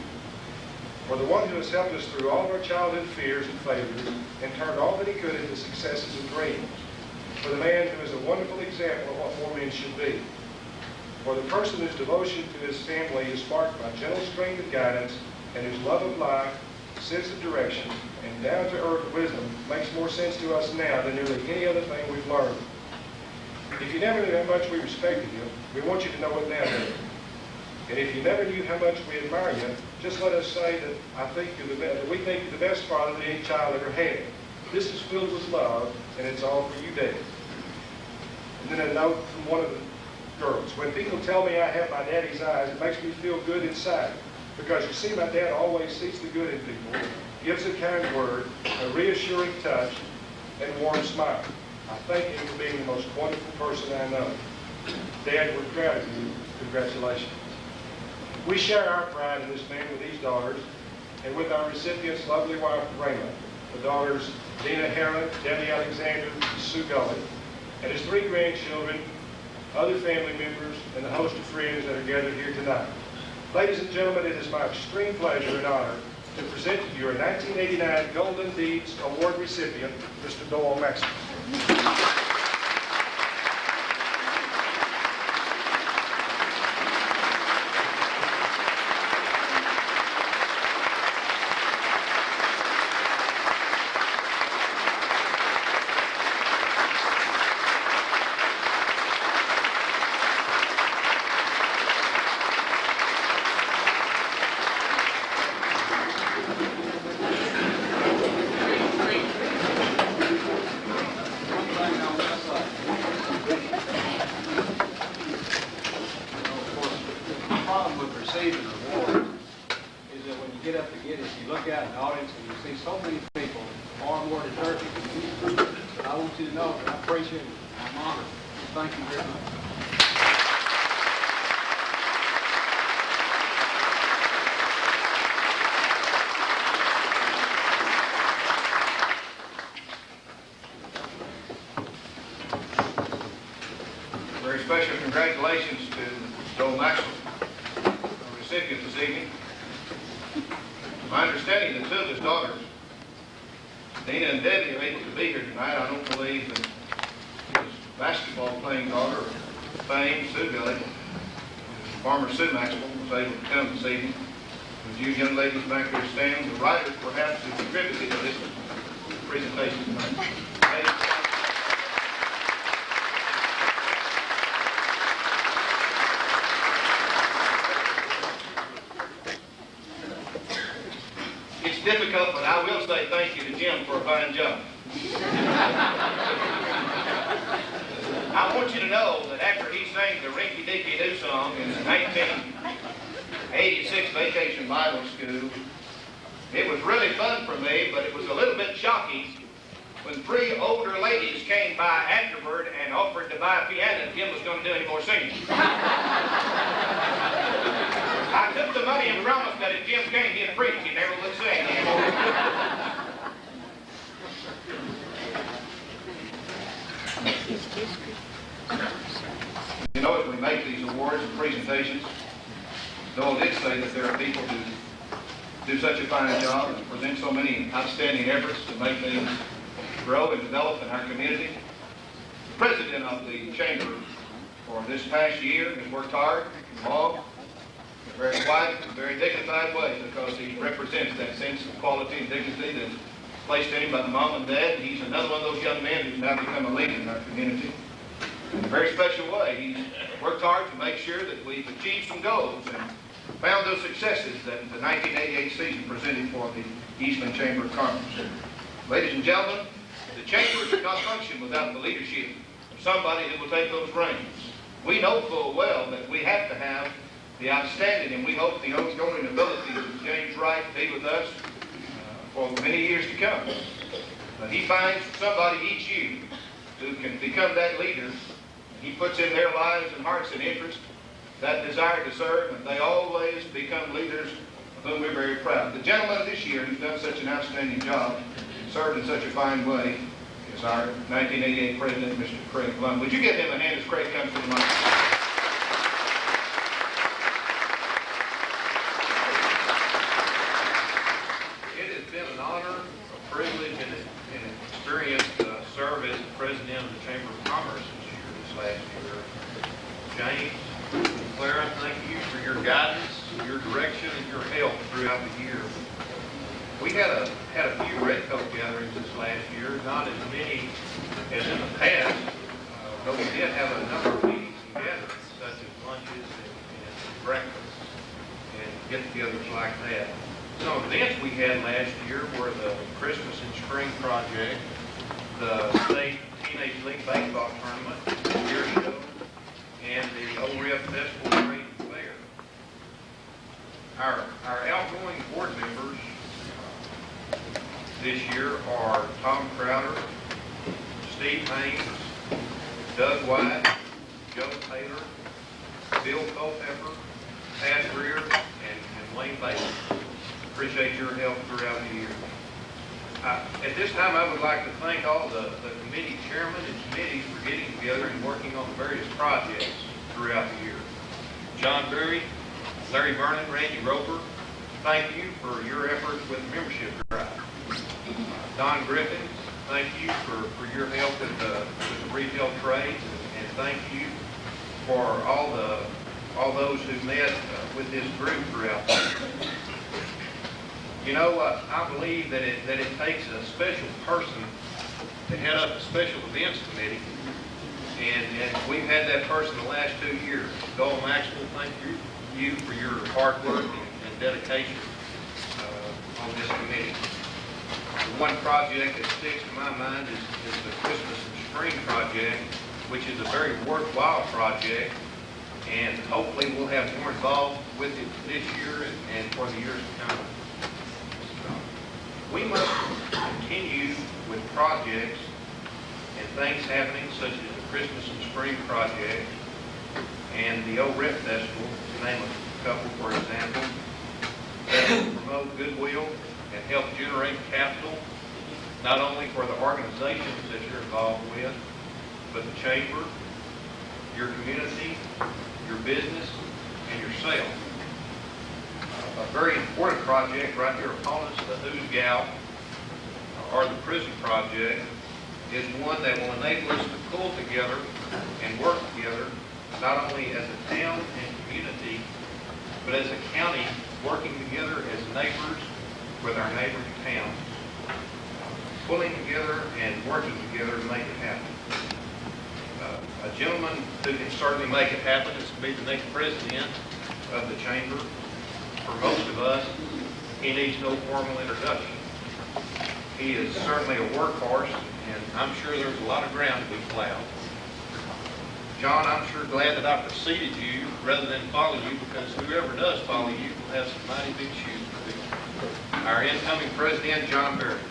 Speaker 5: For the one who has helped us through all of our childhood fears and failures and turned all that he could into successes and dreams. For the man who is a wonderful example of what more men should be. For the person whose devotion to his family is marked by gentle strength and guidance, and whose love of life, sense of direction, and down-to-earth wisdom makes more sense to us now than nearly any other thing we've learned. If you never knew how much we respected you, we want you to know it now, David. And if you never knew how much we admire you, just let us say that we think you're the best father that any child ever had. This is filled with love, and it's all for you, David. And then a note from one of the girls. When people tell me I have my daddy's eyes, it makes me feel good inside. Because you see, my dad always sees the good in people, gives a kind word, a reassuring touch, and warm smile. I thank him for being the most wonderful person I know. Dad, we're proud of you. Congratulations. We share our pride in this man with these daughters, and with our recipient's lovely wife, Raymond, the daughters Dina Harlan, Debbie Alexander, Sue Gully, and his 3 grandchildren, other family members, and the host of friends that are gathered here tonight. Ladies and gentlemen, it is my extreme pleasure and honor to present to you your 1989 Golden Deeds Award recipient, Mr. Doyle Maxwell.
Speaker 1: Very special congratulations to Doyle Maxwell, the recipient this evening. My understanding that 2 of his daughters, Dina and Debbie, are able to be here tonight. I don't believe that his basketball playing daughter, Fame, Sue Gully, Farmer Sue Maxwell, was able to come this evening. With you young ladies back there standing, the writers perhaps who contributed to this presentation tonight. It's difficult, but I will say thank you to Jim for a fine job. I want you to know that after he sang the Rinky Dinky Doo song in the 1986 Vacation Bible School, it was really fun for me, but it was a little bit shocking when 3 older ladies came by afterward and offered to buy a piano if Jim was going to do any more singing. I took the money and promised that if Jim came, he'd preach. He never would sing anymore. You know, as we make these awards and presentations, Doyle did say that there are people who do such a fine job and present so many outstanding efforts to make things grow and develop in our community. The president of the chamber for this past year has worked hard and long, in a very quiet and very dignified way, because he represents that sense of quality and dignity that's placed in him by the mom and dad. He's another one of those young men who's now become a leader in our community. In a very special way, he's worked hard to make sure that we've achieved some goals and found those successes that the 1988 season presented for the Eastman Chamber of Commerce. Ladies and gentlemen, the chamber could not function without the leadership of somebody who will take those reins. We know full well that we have to have the outstanding, and we hope the ongoing abilities of James Wright be with us for many years to come. But he finds somebody each year who can become that leader. He puts in their lives and hearts and interests that desire to serve, and they always become leaders of whom we're very proud. The gentleman this year who's done such an outstanding job, served in such a fine way, is our 1988 president, Mr. Craig Blum. Would you give him a hand as Craig comes to the mic?
Speaker 6: It has been an honor, a privilege, and an experience to serve as the president of the Chamber of Commerce this last year. James, Clara, thank you for your guidance, your direction, and your help throughout the year. We had a few red coat gatherings this last year, not as many as in the past, but we did have a number of meetings and gatherings, such as lunches and breakfasts and get-togethers like that. Some events we had last year were the Christmas and Spring Project, the State Teenage League Baseball Tournament, the Beer Show, and the OREF Festival Trade Fair. Our outgoing board members this year are Tom Crowder, Steve Haynes, Doug White, Joe Taylor, Bill Culpepper, Pat Greer, and Wayne Bailey. Appreciate your help throughout the year. At this time, I would like to thank all the committee chairmen and committees for getting together and working on various projects throughout the year. John Berry, Larry Vernon, Randy Roper, thank you for your efforts with the membership drive. Don Griffin, thank you for your help with the retail trades, and thank you for all those who met with this group throughout the year. You know, I believe that it takes a special person to head up a special events committee, and we've had that person the last 2 years. Doyle Maxwell, thank you for your hard work and dedication on this committee. The one project that sticks to my mind is the Christmas and Spring Project, which is a very worthwhile project, and hopefully we'll have more involved with it this year and for the years to come. We must continue with projects and things happening such as the Christmas and Spring Project and the OREF Festival, to name a couple, for example, that will promote goodwill and help generate capital, not only for the organizations that you're involved with, but the chamber, your community, your business, and yourself. A very important project right here upon us, the Who's Gal, or the Prison Project, is one that will enable us to pull together and work together, not only as a town and community, but as a county, working together as neighbors with our neighboring towns, pulling together and working together to make it happen. A gentleman who can certainly make it happen is to be the next president of the chamber. For most of us, he needs no formal introduction. He is certainly a workhorse, and I'm sure there's a lot of ground to be plowed. John, I'm sure glad that I preceded you rather than follow you, because whoever does follow you will have some mighty big shoes to fill. Our incoming president, John Barrett.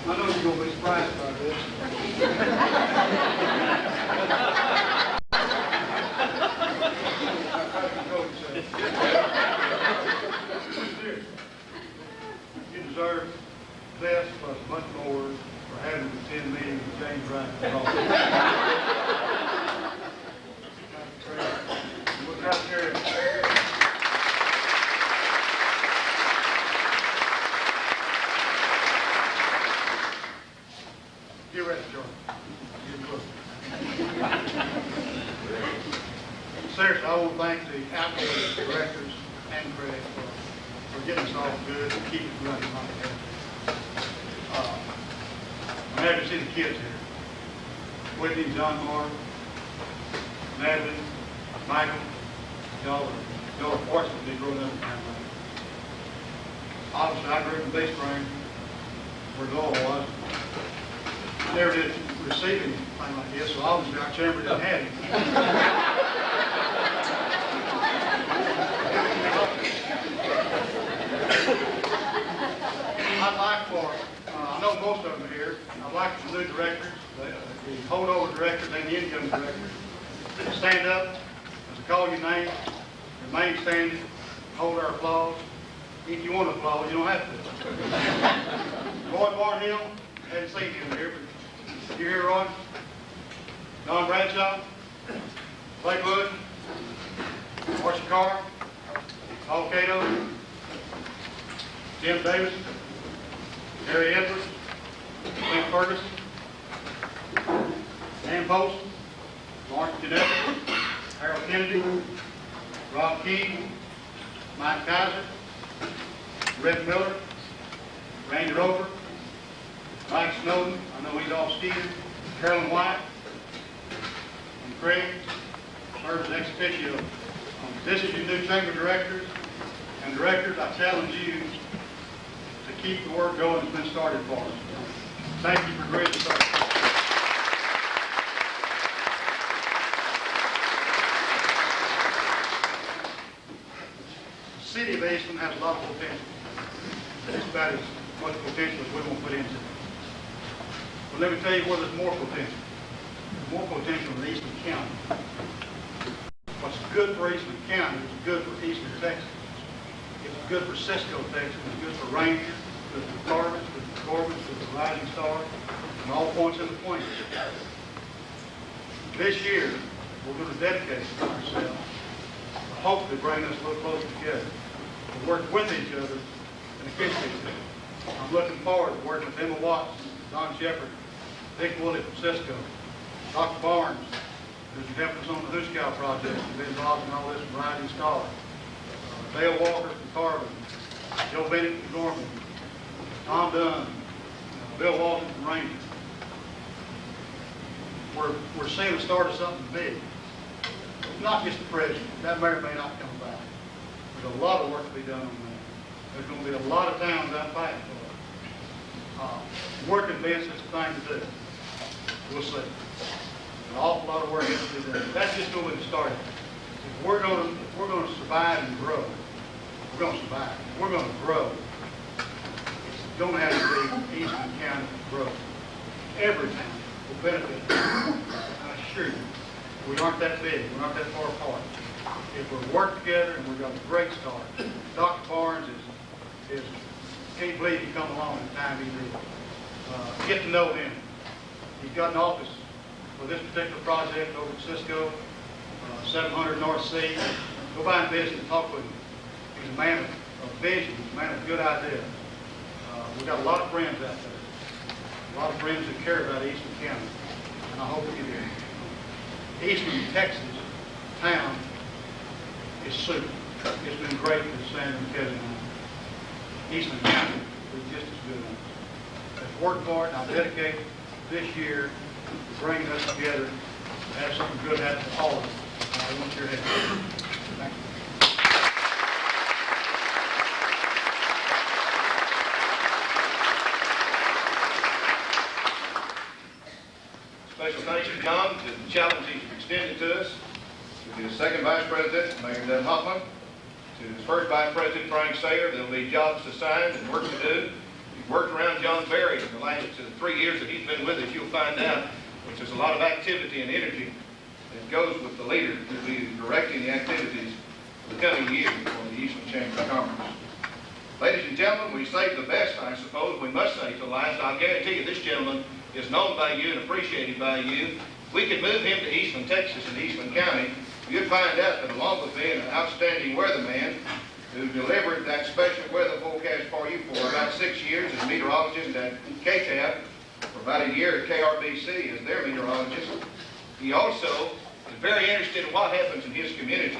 Speaker 5: I know you're gonna be surprised by this. You deserve this plus much more for having the 10 meetings with James Wright. Look out there. Get ready, Jordan. Get close. Seriously, I want to thank the outgoing directors and Craig for getting us all good and keeping it running like it has. I'm happy to see the kids here. Whitney, John Moore, Madeline, Michael, y'all are fortunate to be growing up in Banquet. Obviously, I grew up in Big Spring, where Doyle was. I never did receive anything like this, so obviously our chamber didn't have it. I'd like for, I know most of them are here, I'd like for the new directors, the holdover directors and the incoming directors, to stand up as I call your name, remain standing, hold our applause. If you want to applaud, you don't have to. Roy Barnhill, hadn't seen him here, but you here, Roy? Don Bradshaw, Blake Wood, Marcia Carr, Paul Cato, Jim Davis, Harry Edwards, Clint Ferguson, Dan Post, Lawrence Jeanette, Harold Kennedy, Rob King, Mike Kaiser, Red Miller, Randy Rover, Mike Snowden, I know he's off skiing, Carolyn White, and Craig serves as ex officio. This is your new chamber directors and directors. I challenge you to keep the work going that's been started for us. Thank you for great start. The city of Eastland has a lot of potential. Just about as much potential as we want to put into it. But let me tell you where there's more potential. There's more potential in Eastland County. What's good for Eastland County is good for Eastern Texas. It's good for Cisco, Texas. It's good for Ranger, good for Carbon, good for Corbin, good for Rising Star, and all points in between. This year, we're going to dedicate ourselves to hopefully bring us a little closer together, to work with each other and against each other. I'm looking forward to working with Emma Watts, Don Shepard, Dick Woolley from Cisco, Dr. Barnes, who's helped us on the Hooskow project, and been involved in all this from Rising Star, Dale Walker from Carbon, Joe Bennett from Gorman, Tom Dunn, Bill Walton from Ranger. We're seeing the start of something big. It's not just the president. That may or may not come about. There's a lot of work to be done on that. There's going to be a lot of towns out fighting for it. We're convinced it's the thing to do. We'll see. An awful lot of work has to be done. That's just going to get started. If we're going to survive and grow, we're going to survive. If we're going to grow, it's going to have to be Eastern County growth. Every town will benefit. I assure you, we aren't that big. We're not that far apart. If we work together and we've got a great start, Dr. Barnes is can't believe he come along in the time he did. Get to know him. He's got an office for this particular project over at Cisco, 700 North C. Go by and visit and talk with him. He's a man of vision. He's a man of good idea. We've got a lot of friends out there. A lot of friends that care about Eastern County. And I hope you do. Eastern, Texas town
Speaker 7: is super. It's been great for Sam and Kevin and Eastman County. We're just as good on it. I've worked for it, and I dedicate this year to bringing us together to have something good happen to all of us. And I want your help. Thank you.
Speaker 1: Special thanks to John to the challenge he's extended to us, to his second vice president, Mayor Deb Hoffman, to his first vice president, Frank Sayer. There'll be jobs assigned and work to do. We've worked around John Berry in the last 3 years that he's been with us. You'll find out, which is a lot of activity and energy that goes with the leader who'll be directing the activities for the coming year for the Eastern Chamber of Commerce. Ladies and gentlemen, we saved the best, I suppose we must say, to last. I'll guarantee you this gentleman is known by you and appreciated by you. We could move him to Eastland, Texas and Eastland County. You'd find out that along with being an outstanding weatherman who delivered that special weather forecast for you for about 6 years as meteorologist at KTAP, for about a year at KRBC as their meteorologist, he also is very interested in what happens in his community.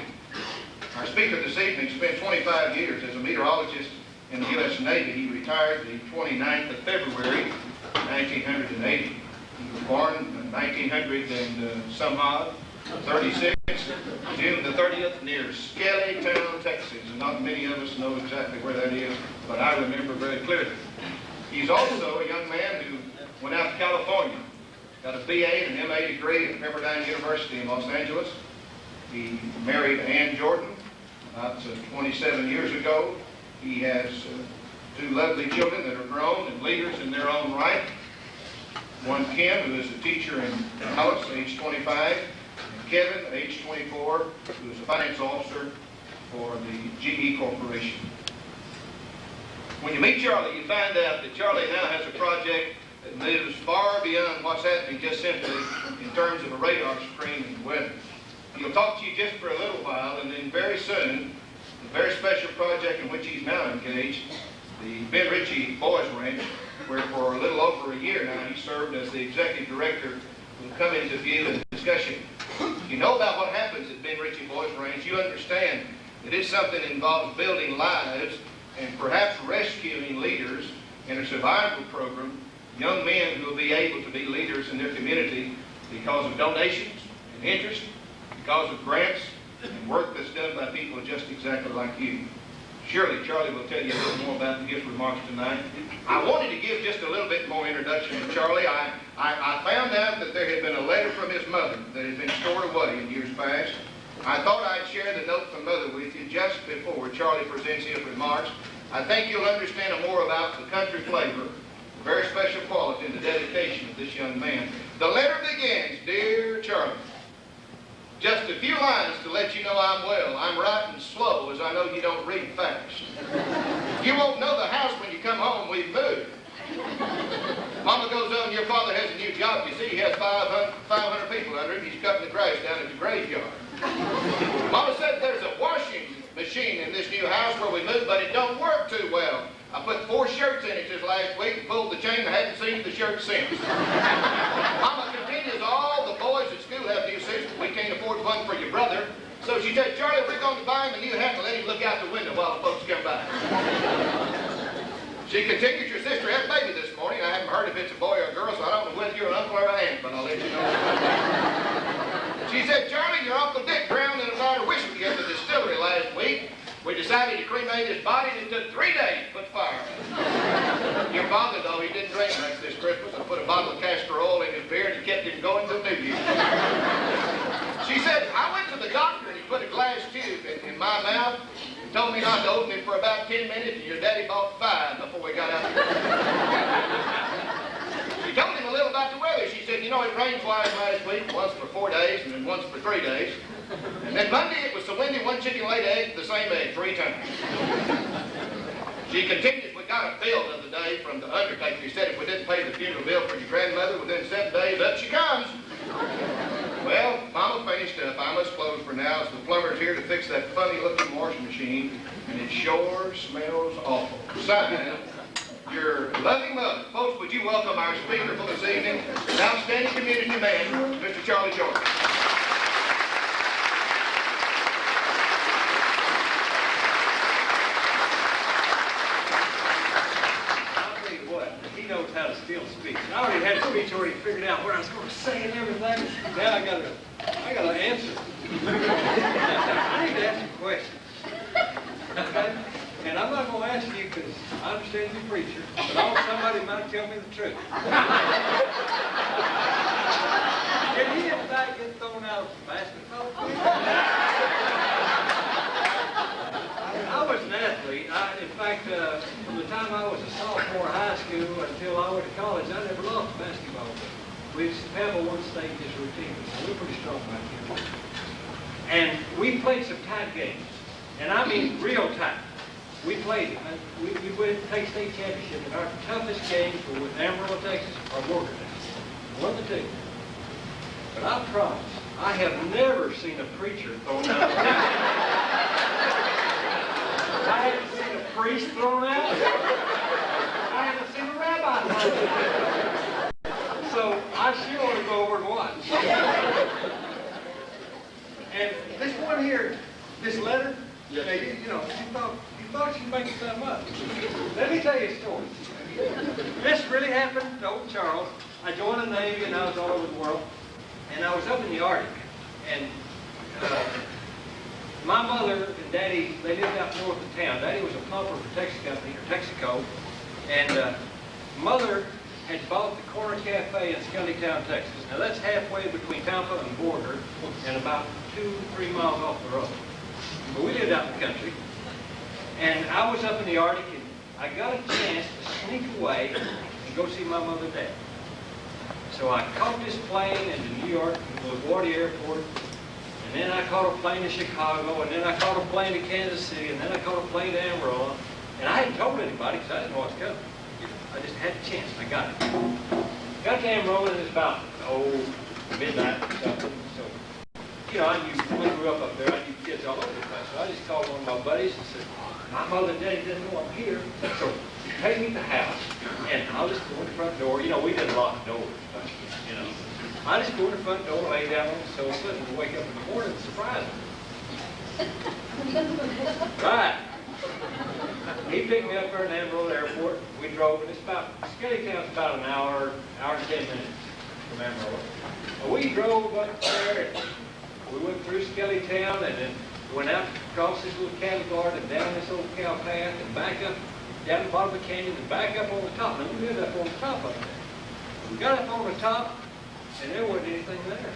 Speaker 1: Our speaker this evening spent 25 years as a meteorologist in the U.S. Navy. He retired the 29th of February, 1980. He was born in 1900 and some odd, 36, June the 30th, near Skellytown, Texas. And not many of us know exactly where that is, but I remember very clearly. He's also a young man who went out to California, got a BA and an MA degree at Pepperdine University in Los Angeles. He married Ann Jordan about 27 years ago. He has 2 lovely children that are grown and leaders in their own right. One, Kim, who is a teacher in Dallas, age 25, and Kevin, age 24, who is a finance officer for the GE Corporation. When you meet Charlie, you find out that Charlie now has a project that moves far beyond what's happening just simply in terms of a radar screen and weather. He'll talk to you just for a little while, and then very soon, a very special project in which he's now engaged, the Ben Ritchie Boys Ranch, where for a little over a year now he served as the executive director, will come into view and discussion. If you know about what happens at Ben Ritchie Boys Ranch, you understand that it's something that involves building lives and perhaps rescuing leaders in a survival program, young men who will be able to be leaders in their community because of donations and interest, because of grants and work that's done by people just exactly like you. Surely Charlie will tell you a little more about his remarks tonight. I wanted to give just a little bit more introduction to Charlie. I found out that there had been a letter from his mother that had been stored away in years past. I thought I'd share the note from Mother with you just before Charlie presents his remarks. I think you'll understand more about the country flavor, the very special quality in the dedication of this young man. The letter begins, Dear Charlie, just a few lines to let you know I'm well. I'm writing slow as I know you don't read fast. You won't know the house when you come home. We've moved. Mama goes on, your father has a new job. You see, he has 500 people under him. He's cutting the grass down at the graveyard. Mama said there's a washing machine in this new house where we moved, but it don't work too well. I put 4 shirts in it just last week and pulled the chain. I hadn't seen the shirt since. Mama continues, all the boys at school have new suits, but we can't afford one for your brother. So she said, Charlie, we're going to buy him a new hat and let him look out the window while the folks come by. She continues, your sister had a baby this morning. I haven't heard if it's a boy or a girl, so I don't know whether you're an uncle or an aunt, but I'll let you know. She said, Charlie, your Uncle Dick drowned in a vat of whiskey at the distillery last week. We decided to cremate his body, and it took 3 days to put fire out. Your father, though, he didn't drink much this Christmas. I put a bottle of castor oil in his beer, and it kept him going till New Year's. She said, I went to the doctor, and he put a glass tube in my mouth and told me not to open it for about 10 minutes, and your daddy bought 5 before we got out there. She told him a little about the weather. She said, you know, it rained twice last week, once for 4 days, and then once for 3 days. And then Monday it was so windy, one chicken laid egg, the same egg 3 times. She continues, we got a bill the other day from the undertaker. He said if we didn't pay the funeral bill for your grandmother within 7 days, up she comes. Well, Mama finished up. I must close for now as the plumber's here to fix that funny-looking washing machine, and it sure smells awful. Signed, your loving mother. Folks, would you welcome our speaker for this evening, an outstanding community man, Mr. Charlie Jordan.
Speaker 8: how to steal a speech. I already had a speech already figured out where I was going to say and everything. Now I gotta answer. I need to ask you questions. Okay? And I'm not going to ask you because I understand you're a preacher, but I want somebody who might tell me the truth. Did he in fact get thrown out of basketball? I was an athlete. In fact, from the time I was a sophomore in high school until I went to college, I never lost a basketball game. We used to have a one state just routinely, so we're pretty strong back here. And we played some tight games, and I mean real tight. We played, we went to take state championship, and our toughest games were with Amarillo, Texas, or Morgantown. One of the two. But I promise, I have never seen a preacher thrown out. I haven't seen a priest thrown out. I haven't seen a rabbi thrown out. So I sure want to go over and watch. And this one here, this letter, you thought you'd make something up. Let me tell you a story. This really happened to old Charles. I joined the Navy and I was all over the world. And I was up in the Arctic. And my mother and Daddy, they lived out north of town. Daddy was a pumper for Texaco. And Mother had bought the Corner Cafe in Scullytown, Texas. Now that's halfway between Tampa and Border and about 2-3 miles off the road. But we lived out in the country. And I was up in the Arctic and I got a chance to sneak away and go see my mother and dad. So I caught this plane into New York, LaGuardia Airport, and then I caught a plane to Chicago, and then I caught a plane to Kansas City, and then I caught a plane to Amarillo. And I hadn't told anybody because I didn't know what was coming. I just had a chance. I got it. Got to Amarillo, and it was about, midnight or something. So, I grew up there. I knew kids all over the place. So I just called one of my buddies and said, my mother and daddy didn't know I'm here. So take me to the house, and I'll just go in the front door. We didn't lock doors. I just go in the front door, lay down on the sofa, and wake up in the morning and surprise him. Right. He picked me up there in Amarillo Airport. We drove, and Scullytown's about an hour and 10 minutes from Amarillo. And we drove up there, and we went through Scullytown, and then went out across this little cattle guard and down this old cow path, and back up down the bottom of the canyon, and back up on the top. And we lived up on the top of it. We got up on the top, and there wasn't anything there.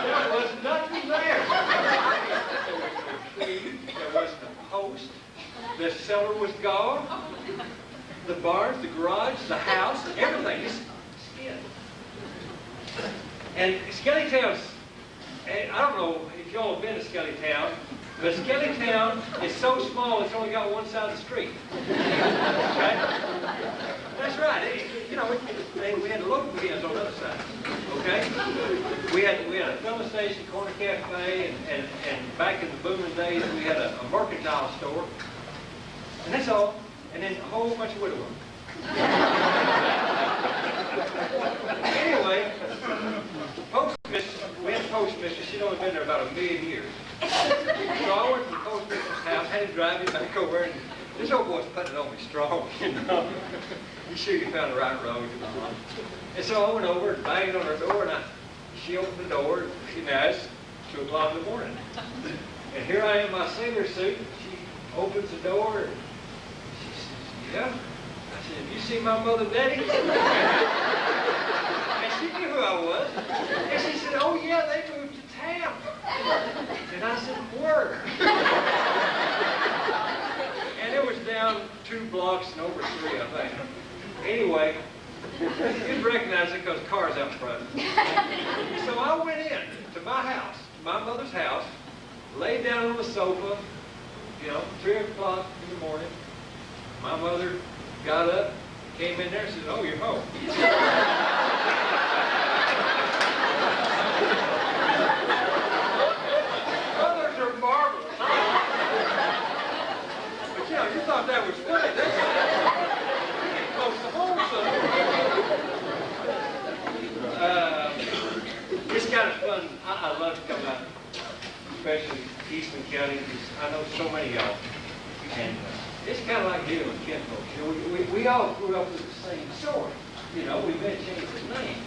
Speaker 8: There was nothing there. There was no tree, there was no post. The cellar was gone. The barns, the garage, the house, everything. Just skin. And Scullytown's, I don't know if y'all have been to Scullytown, but Scullytown is so small it's only got one side of the street. Okay? That's right. We had local kids on the other side. Okay? We had a filling station, Corner Cafe, and back in the booming days we had a mercantile store. And that's all. And then a whole bunch of widow women. Anyway, we had a postmistress. She'd only been there about 1,000,000 years. So I went to the postmistress' house, had to drive me back over, and this old boy's putting it on me strong, You sure you found the right road? And so I went over and banged on her door, and she opened the door. Now it's 2 o'clock in the morning. And here I am in my sailor suit. She opens the door, and she says, yeah. I said, have you seen my mother and daddy? And she knew who I was. And she said, oh yeah, they moved to town. And I said, where? And it was down 2 blocks and over 3, I think. Anyway, you'd recognize it because cars out front. So I went in to my house, my mother's house, laid down on the sofa, 3 o'clock in the morning. My mother got up, came in there and said, oh, you're home. Mothers are marvelous. But you thought that was funny. That's getting close to home, son. It's kind of fun. I love to come out, especially Eastern County, because I know so many of y'all. And kind of like dealing with kinfolk. You know, we all grew up with the same story. You know, we may change the name,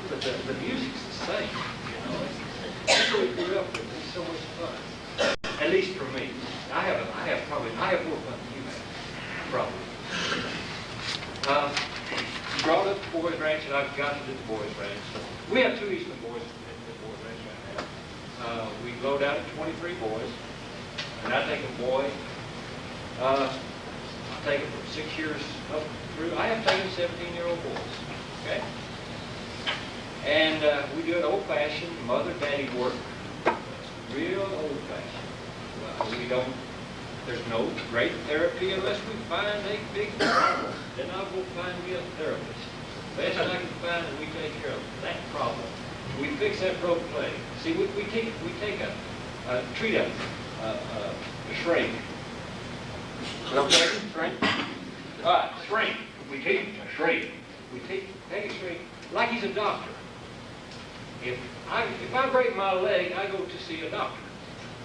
Speaker 8: but the music's the same. You know, that's what we grew up with. It's so much fun. At least for me. I have more fun than you have, probably. Brought up the boys' ranch, and I've got to do the boys' ranch. So we have 2 Eastern boys at the boys' ranch right now. We load out at 23 boys, and I take a boy. I take it from 6 years up through. I have taken 17-year-old boys. Okay, and we do it old-fashioned, mother-daddy work, real old-fashioned. We don't. There's no great therapy unless we find a big problem. Then I'll go find me a therapist. Best I can find, and we take care of that problem. We fix that broke leg. See, we take treat a shrink. Okay, shrink. All right, shrink. We take a shrink. We take a shrink like he's a doctor. If I break my leg, I go to see a doctor,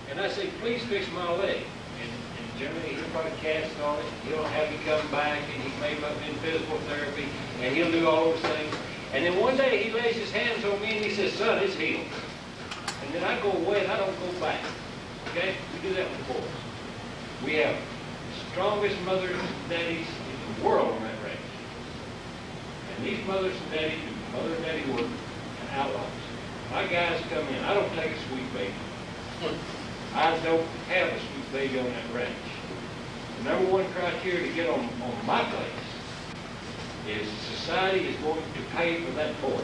Speaker 8: and I say, please fix my leg. And generally, he'll probably cast on it. He'll have you come back, and he may have been physical therapy, and he'll do all those things. And then one day, he lays his hands on me, and he says, son, it's healed. And then I go away, and I don't go back. Okay? We do that with the boys. We have the strongest mothers and daddies in the world on that range. And these mothers and daddies do mother and daddy work and outlaws. My guys come in. I don't take a sweet baby. I don't have a sweet baby on that ranch. The number one criteria to get on my place is society is going to pay for that boy.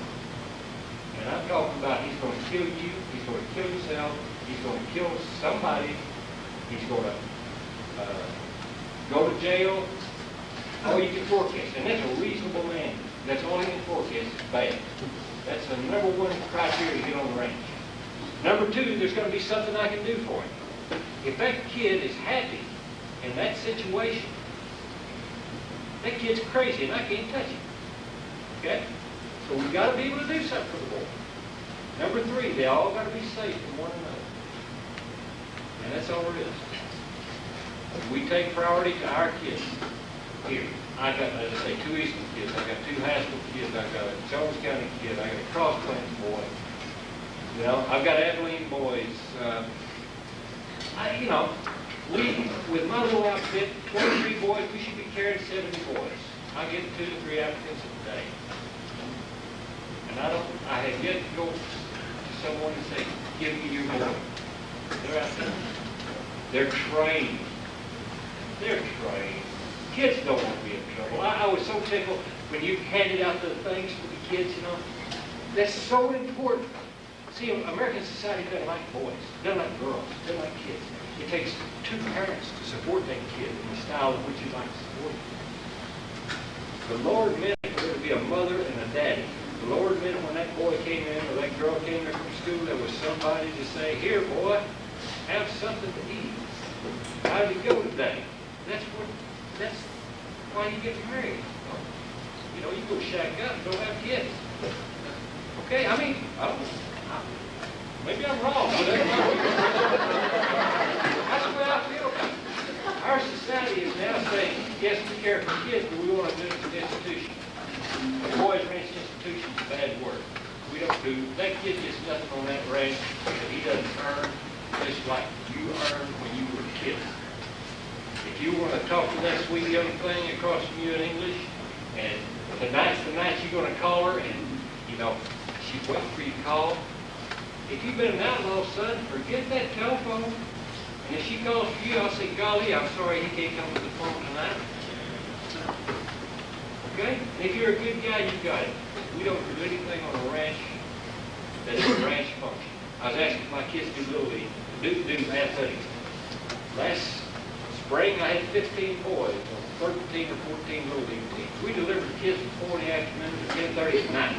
Speaker 8: And I'm talking about he's going to kill you, he's going to kill himself, he's going to kill somebody, he's going to go to jail. All you can forecast. And that's a reasonable man. That's all he can forecast is bad. That's the number one criteria to get on the range. Number two, there's going to be something I can do for him. If that kid is happy in that situation, that kid's crazy and I can't touch him. Okay? So we've got to be able to do something for the boy. Number three, they all got to be safe from one another. And that's all there is. We take priority to our kids here. I got, as I say, 2 Eastern kids. I got 2 Haskell kids. I got a Jones County kid. I got a Cross Plains boy. You know, I've got Abilene boys. With my little outfit, 23 boys, we should be carrying 70 boys. I get 2 to 3 applicants a day. And I have yet to go to someone and say, give me your boy. They're out there. They're trained. They're trained. Kids don't want to be in trouble. I was so tickled when you handed out the things for the kids, you know. That's so important. See, American society doesn't like boys, doesn't like girls, doesn't like kids. It takes 2 parents to support that kid in the style in which you'd like to support him. The Lord meant for there to be a mother and a daddy. The Lord meant when that boy came in or that girl came in from school, there was somebody to say, here, boy, have something to eat. How did it go today? That's why you get married. You know, you go shack up and don't have kids. Okay, I mean, maybe I'm wrong, but that's the way I feel about it. Our society is now saying, yes, we care for kids, but we want to do it as an institution. The boys' ranch institution is bad work. We don't do, that kid gets nothing on that ranch that he doesn't earn, just like you earned when you were a kid. If you want to talk to that sweet young thing across from you in English, and tonight's the night you're going to call her, and, you know, she's waiting for you to call. If you've been an outlaw, son, forget that telephone. And if she calls for you, I'll say, golly, I'm sorry he can't come to the phone tonight. Okay? And if you're a good guy, you got it. We don't do anything on a ranch that is a ranch function. I was asking my kids to do Little League, do athletics. Last spring, I had 15 boys on 13 or 14 Little League teams. We delivered kids from 4 in the afternoon to 10:30 at night.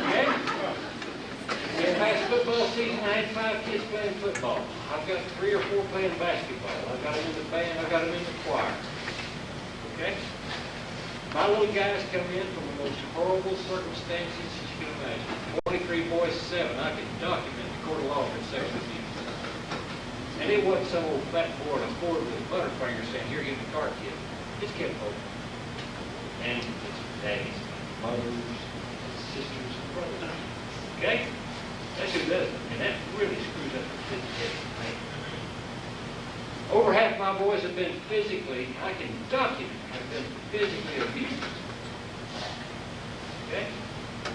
Speaker 8: Okay? In past football season, I had 5 kids playing football. I've got 3 or 4 playing basketball. I've got them in the band. I've got them in the choir. Okay? My little guys come in from the most horrible circumstances you can imagine. 23 boys, 7. I can document the court of law for sexual abuse. And it wasn't some old fat boy on a board with a butterfinger saying, here, give me the car, kid. It's kept open. And it's daddies, mothers, sisters, and brothers. Okay? That's who does it. And that really screws up the kid's head. Right? Over half my boys have been physically, I can document, have been physically abused. Okay?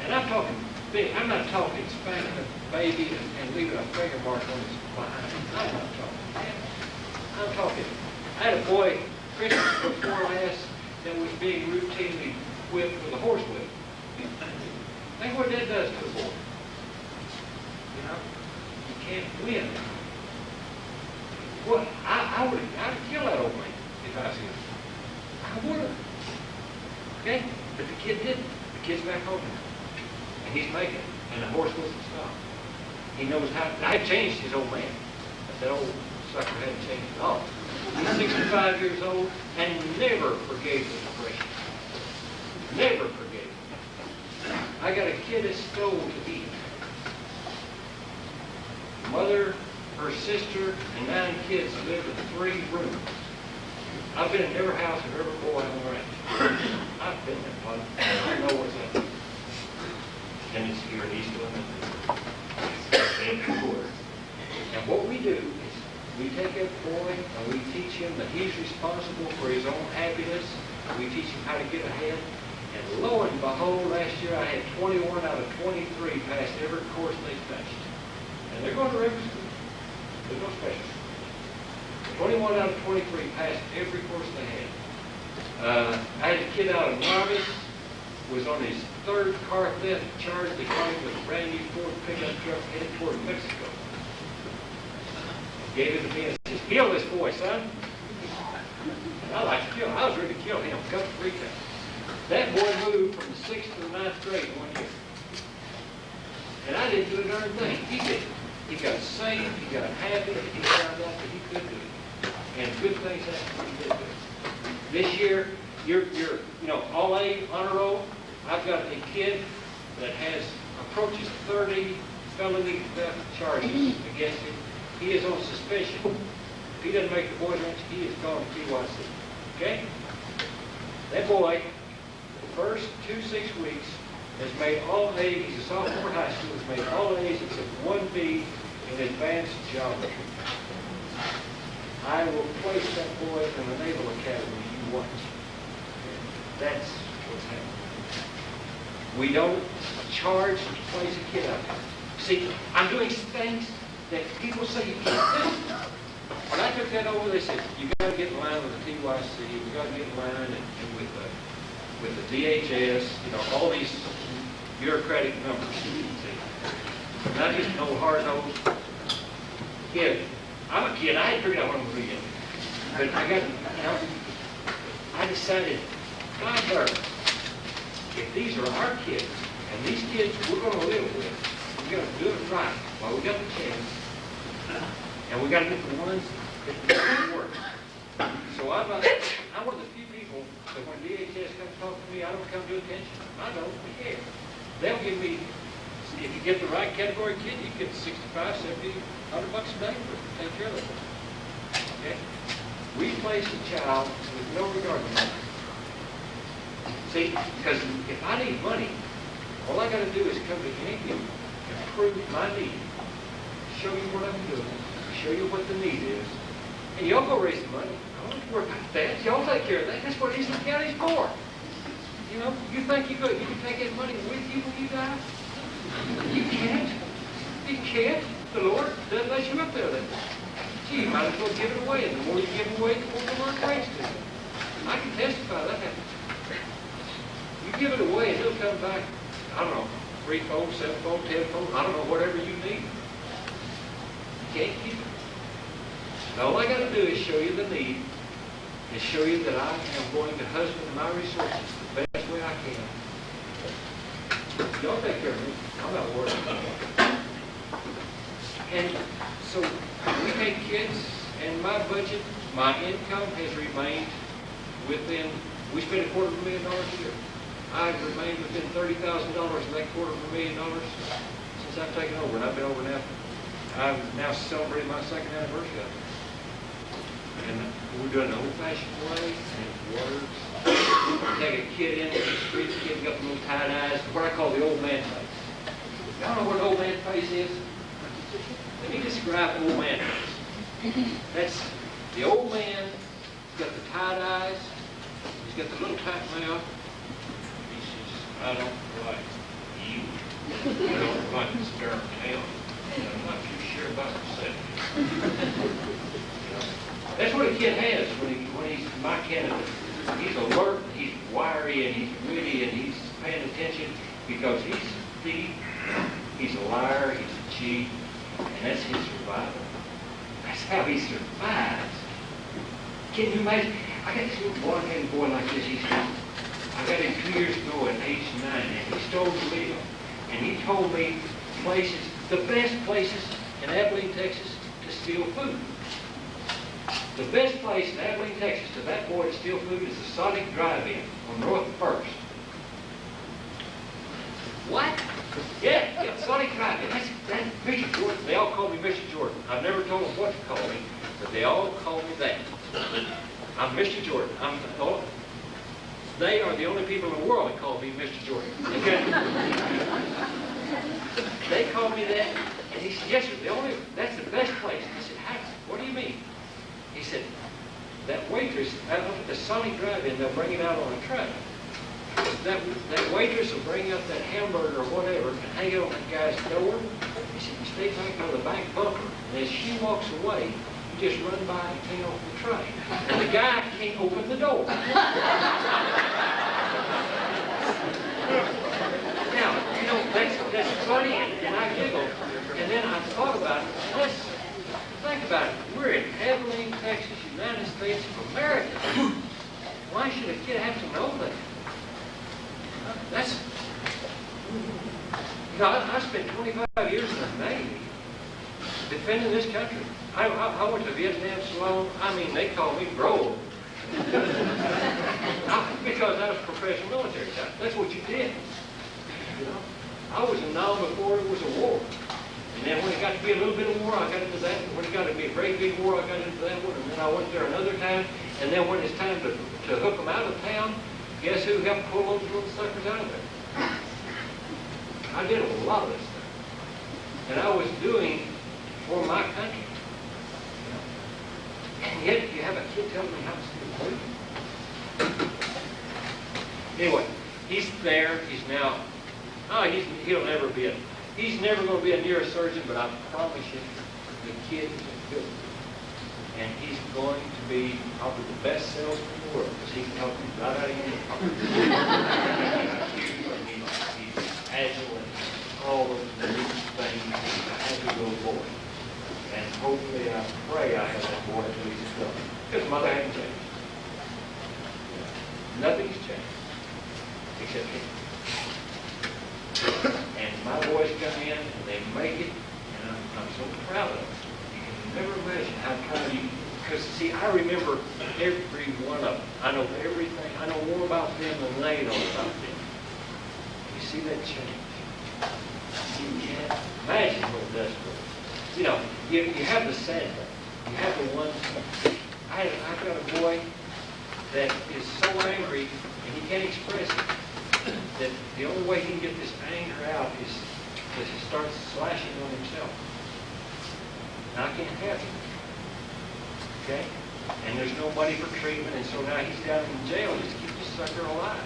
Speaker 8: And I'm talking big. I'm not talking spanking a baby and leaving a finger mark on his behind. I'm not talking. I'm talking. I had a boy, Christmas before last, that was being routinely whipped with a horse whip. Think what that does to a boy. You know, you can't win. Well, I'd kill that old man if I was him. I would have. Okay? But the kid didn't. The kid's back home now. And he's making it. And the horse wasn't stopped. He knows how. I changed his old man. But that old sucker hadn't changed at all. He's 65 years old and never forgave the depression. Never forgave it. I got a kid that stole to eat. Mother, her sister, and 9 kids live in 3 rooms. I've been in every house of every boy on the ranch. I've been there, buddy. I know what's up. And it's here in East Illinois. And what we do is we take that boy and we teach him that he's responsible for his own happiness. We teach him how to get ahead. And lo and behold, last year I had 21 out of 23 pass every course they touched. And they're going to regular school. There's no special school. 21 out of 23 passed every course they had. I had a kid out of Marvis, was on his 3rd car theft charge. They caught him with a brand new Ford pickup truck headed toward Mexico. Gave it to me and said, kill this boy, son. And I like to kill him. I was ready to kill him, cut 3 times. That boy moved from the 6th to the 9th grade in 1 year. And I didn't do a darn thing. He did. He got saved, he got happy, and he found out that he could do it. And good things happened when he did do it. This year, you're all A, honor roll. I've got a kid that has approaches 30 felony theft charges against him. He is on suspicion. If he doesn't make the boys' ranch, he is gone to TYC. Okay? That boy, the first 6 weeks, has made all A's. He's a sophomore in high school. Has made all A's except 1B in advanced geometry. I will place that boy in the Naval Academy. You watch. That's what's happening. We don't charge to place a kid out there. See, I'm doing things that people say you can't do. When I took that over, they said, you got to get in line with the TYC, you got to get in line and with the DHS, all these bureaucratic numbers. And I just know hard-nosed kid. I'm a kid. I hadn't figured out what I'm going to be. But I decided, God darn, if these are our kids, and these kids we're going to live with, we got to do it right while we got the chance. And we got to get the ones that work. So I'm one of the few people that when DHS comes to talk to me, I don't come to attention. I don't care. They'll give me, if you get the right category kid, you get 65, 70, $100 a day for take care of them. Okay? We place a child with no regard to money. See, because if I need money, all I got to do is come to any people and prove my need, show you what I'm doing, show you what the need is, and y'all go raise the money. I don't worry about that. Y'all take care of that. That's what Eastern County's for. You think you can take that money with you when you die? You can't. You can't. The Lord doesn't let you up there then. Gee, you might as well give it away. And the more you give it away, the more the Lord brings to you. I can testify that happens. You give it away and he'll come back, I don't know, 3-fold, 7-fold, 10-fold, I don't know, whatever you need. You can't keep it. And all I got to do is show you the need and show you that I am going to husband my resources the best way I can. Y'all take care of me. I'm not worried about that. And so we take kids, and my budget, my income has remained within, we spend $250,000 a year. I've remained within $30,000 of that $250,000 since I've taken over, and I've been over now for I'm now celebrating my second anniversary of it. And we're doing it the old-fashioned way, and it works. Take a kid in, the street kid got the little tight eyes, what I call the old man face. Y'all know what an old man face is? Let me describe old man face. That's the old man, he's got the tight eyes, he's got the little tight mouth. He says, I don't like you. I don't like this darn town. I'm not too sure about myself. That's what a kid has when he's my candidate. He's alert, he's wiry, and he's witty, and he's paying attention because he's a thief, he's a liar, he's a cheat, and that's his survival. That's how he survives. Can you imagine? I got this little blonde-headed boy like this. I got him 2 years ago at age 9, and he stole the wheel. And he told me places, the best places in Abilene, Texas, to steal food. The best place in Abilene, Texas, to that boy to steal food is the Sonic Drive-In on North 1st. What? Yeah, Sonic Drive-In. That's Mr. Jordan. They all call me Mr. Jordan. I've never told them what to call me, but they all call me that. I'm Mr. Jordan. They are the only people in the world that call me Mr. Jordan. Okay? They call me that, and he said, yes, sir, that's the best place. I said, how? What do you mean? He said, that waitress, out at the Sonic Drive-In, they'll bring it out on a tray. That waitress will bring out that hamburger or whatever and hang it on that guy's door. He said, you stay back on the back bumper, and as she walks away, you just run by and clean off the tray. And the guy can't open the door. Now, you know, that's funny, and I giggled. And then I thought about it. Think about it. We're in Abilene, Texas, United States of America. Why should a kid have to know that? That's, you know, I spent 25 years in the Navy defending this country. I went to Vietnam, Salone. I mean, they call me bro. Because I was professional military. That's what you did. You know, I was a nom before it was a war. And then when it got to be a little bit of war, I got into that. When it got to be a great big war, I got into that one. And then I went there another time. And then when it's time to hook them out of town, guess who helped pull those little suckers out of there? I did a lot of this stuff. And I was doing for my country. You know? And yet you have a kid telling me how to steal food. Anyway, he's there. He's now, he'll never be he's never going to be a neurosurgeon, but I promise you, the kid is good. And he's going to be probably the best salesman in the world because he can help you right out of your pocket. He's agile and all those neat things. He's a happy little boy. And hopefully, I pray I have that boy until he's done. Because mother hasn't changed. Nothing's changed except him. And my boys come in and they make it, and I'm so proud of them. Never imagine how proud you, because see, I remember every one of them. I know everything. I know more about them than they know about them. You see that change? You can't imagine what it does for them. You know, you have the sad thing. You have the ones. I've got a boy that is so angry and he can't express it. That the only way he can get this anger out is that he starts slashing on himself. And I can't have him. Okay? And there's no money for treatment, and so now he's down in jail just to keep this sucker alive.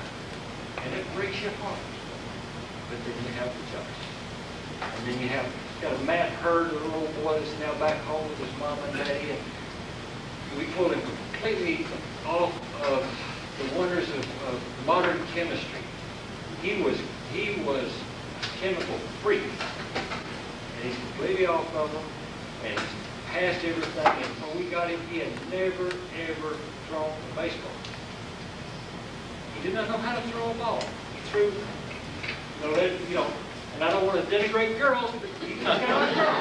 Speaker 8: And it breaks your heart. But then you have the judge. And then you have got a Matt Hurd, a little boy that's now back home with his mom and daddy. And we pulled him completely off of the wonders of modern chemistry. He was a chemical freak. And he's completely off of them. And passed everything, and when we got him, he had never, ever thrown a baseball. He did not know how to throw a ball. He threw, and I don't want to denigrate girls, but he just got a girl.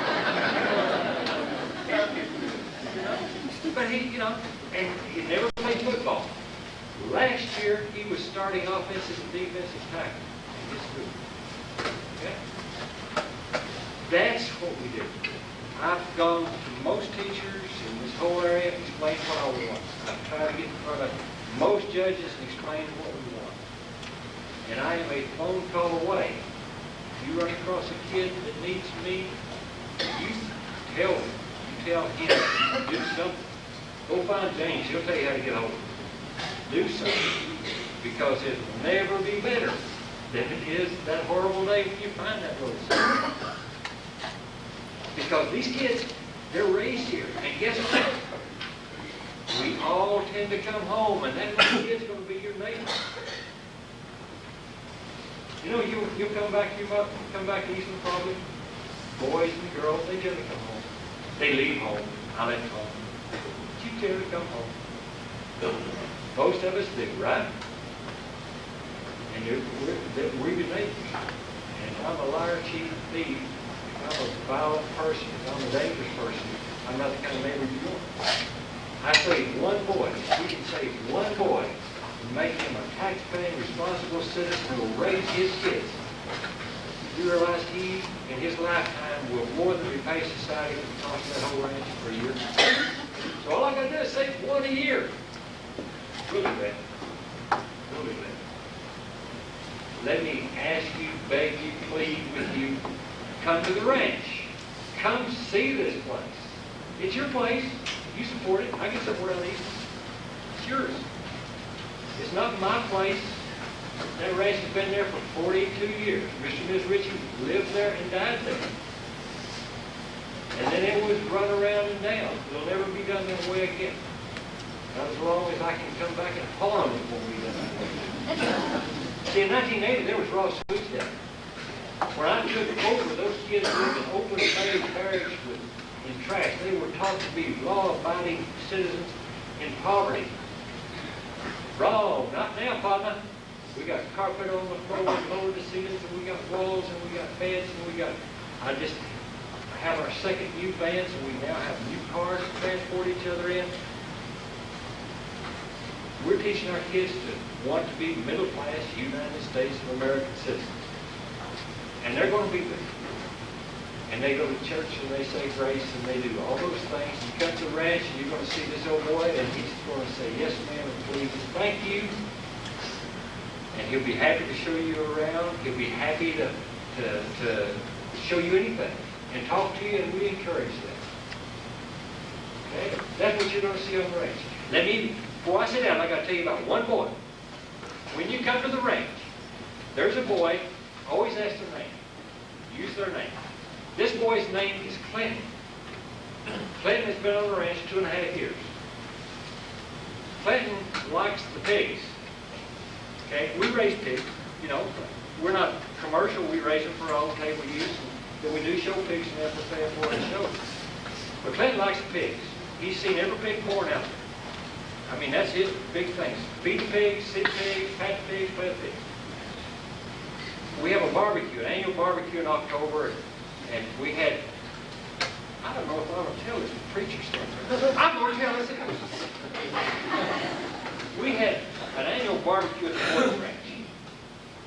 Speaker 8: But and he never played football. Last year, he was starting offensive and defensive tackle. Okay? That's what we do. I've gone to most teachers in this whole area and explained what I want. I've tried to get in front of most judges and explain what we want. And I am a phone call away. If you run across a kid that needs me, you tell him. You tell him. Do something. Go find James. He'll tell you how to get hold of him. Do something. Because it'll never be better than it is that horrible day when you find that little son. Because these kids, they're raised here. And guess what? We all tend to come home, and that little kid's going to be your neighbor. You know, you'll come back to Eastern probably. Boys and girls, they tend to come home. They leave home. I let them home. But you tend to come home. Most of us do, right? And we're your neighbors. And if I'm a liar, cheat, and thief, if I'm a violent person, if I'm a dangerous person, I'm not the kind of neighbor you want. I save one boy. We can save one boy and make him a tax-paying, responsible citizen who will raise his kids. You realize he, in his lifetime, will more than repay society for the cost of that whole ranch for a year? So all I got to do is save one a year. Really bad. Really bad. Let me ask you, beg you, plead with you, come to the ranch. Come see this place. It's your place. You support it. I can support it. It's yours. It's not my place. That ranch has been there for 42 years. Mr. and Ms. Ritchie lived there and died there. And then it was run around and down. It'll never be done that way again. Not as long as I can come back and farm it won't be done that way. See, in 1980, there was raw sewage down there. When I took over, those kids lived in open space barracks in trash. They were taught to be law-abiding citizens in poverty. Wrong. Not now, partner. We got carpet on the floor, lower the ceilings, and we got walls, and we got beds, and we got... I just have our second new vans, and we now have new cars to transport each other in. We're teaching our kids to want to be middle-class United States of American citizens. And they're going to be there. And they go to church and they say grace and they do all those things. You come to the ranch and you're going to see this old boy and he's going to say, yes, ma'am, and please, thank you. And he'll be happy to show you around. He'll be happy to show you anything and talk to you, and we encourage that. Okay? That's what you're going to see on the ranch. Before I sit down, I got to tell you about one boy. When you come to the ranch, there's a boy, always ask their name. Use their name. This boy's name is Clinton. Clinton has been on the ranch 2.5 years. Clinton likes the pigs. Okay, we raise pigs. You know, we're not commercial. We raise them for our own table use. But we do show pigs and have to pay for it and show them. But Clinton likes the pigs. He's seen every pig born out there. I mean, that's his big things. Feed the pigs, sit pigs, pat the pigs, play the pigs. We have a barbecue, an annual barbecue in October, and we had, I don't know if I'm going to tell this, the preacher stuff. I'm going to tell this. We had an annual barbecue at the Doyle Ranch.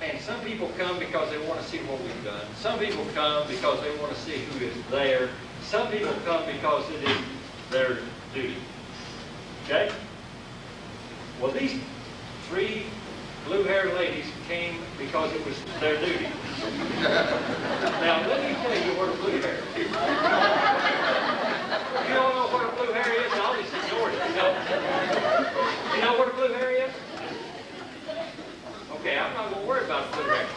Speaker 8: And some people come because they want to see what we've done. Some people come because they want to see who is there. Some people come because it is their duty. Okay? Well, these 3 blue-haired ladies came because it was their duty. Now, let me tell you what a blue hair is. You don't know what a blue hair is, and I'll just ignore it. You know what a blue hair is? Okay, I'm not going to worry about blue hair.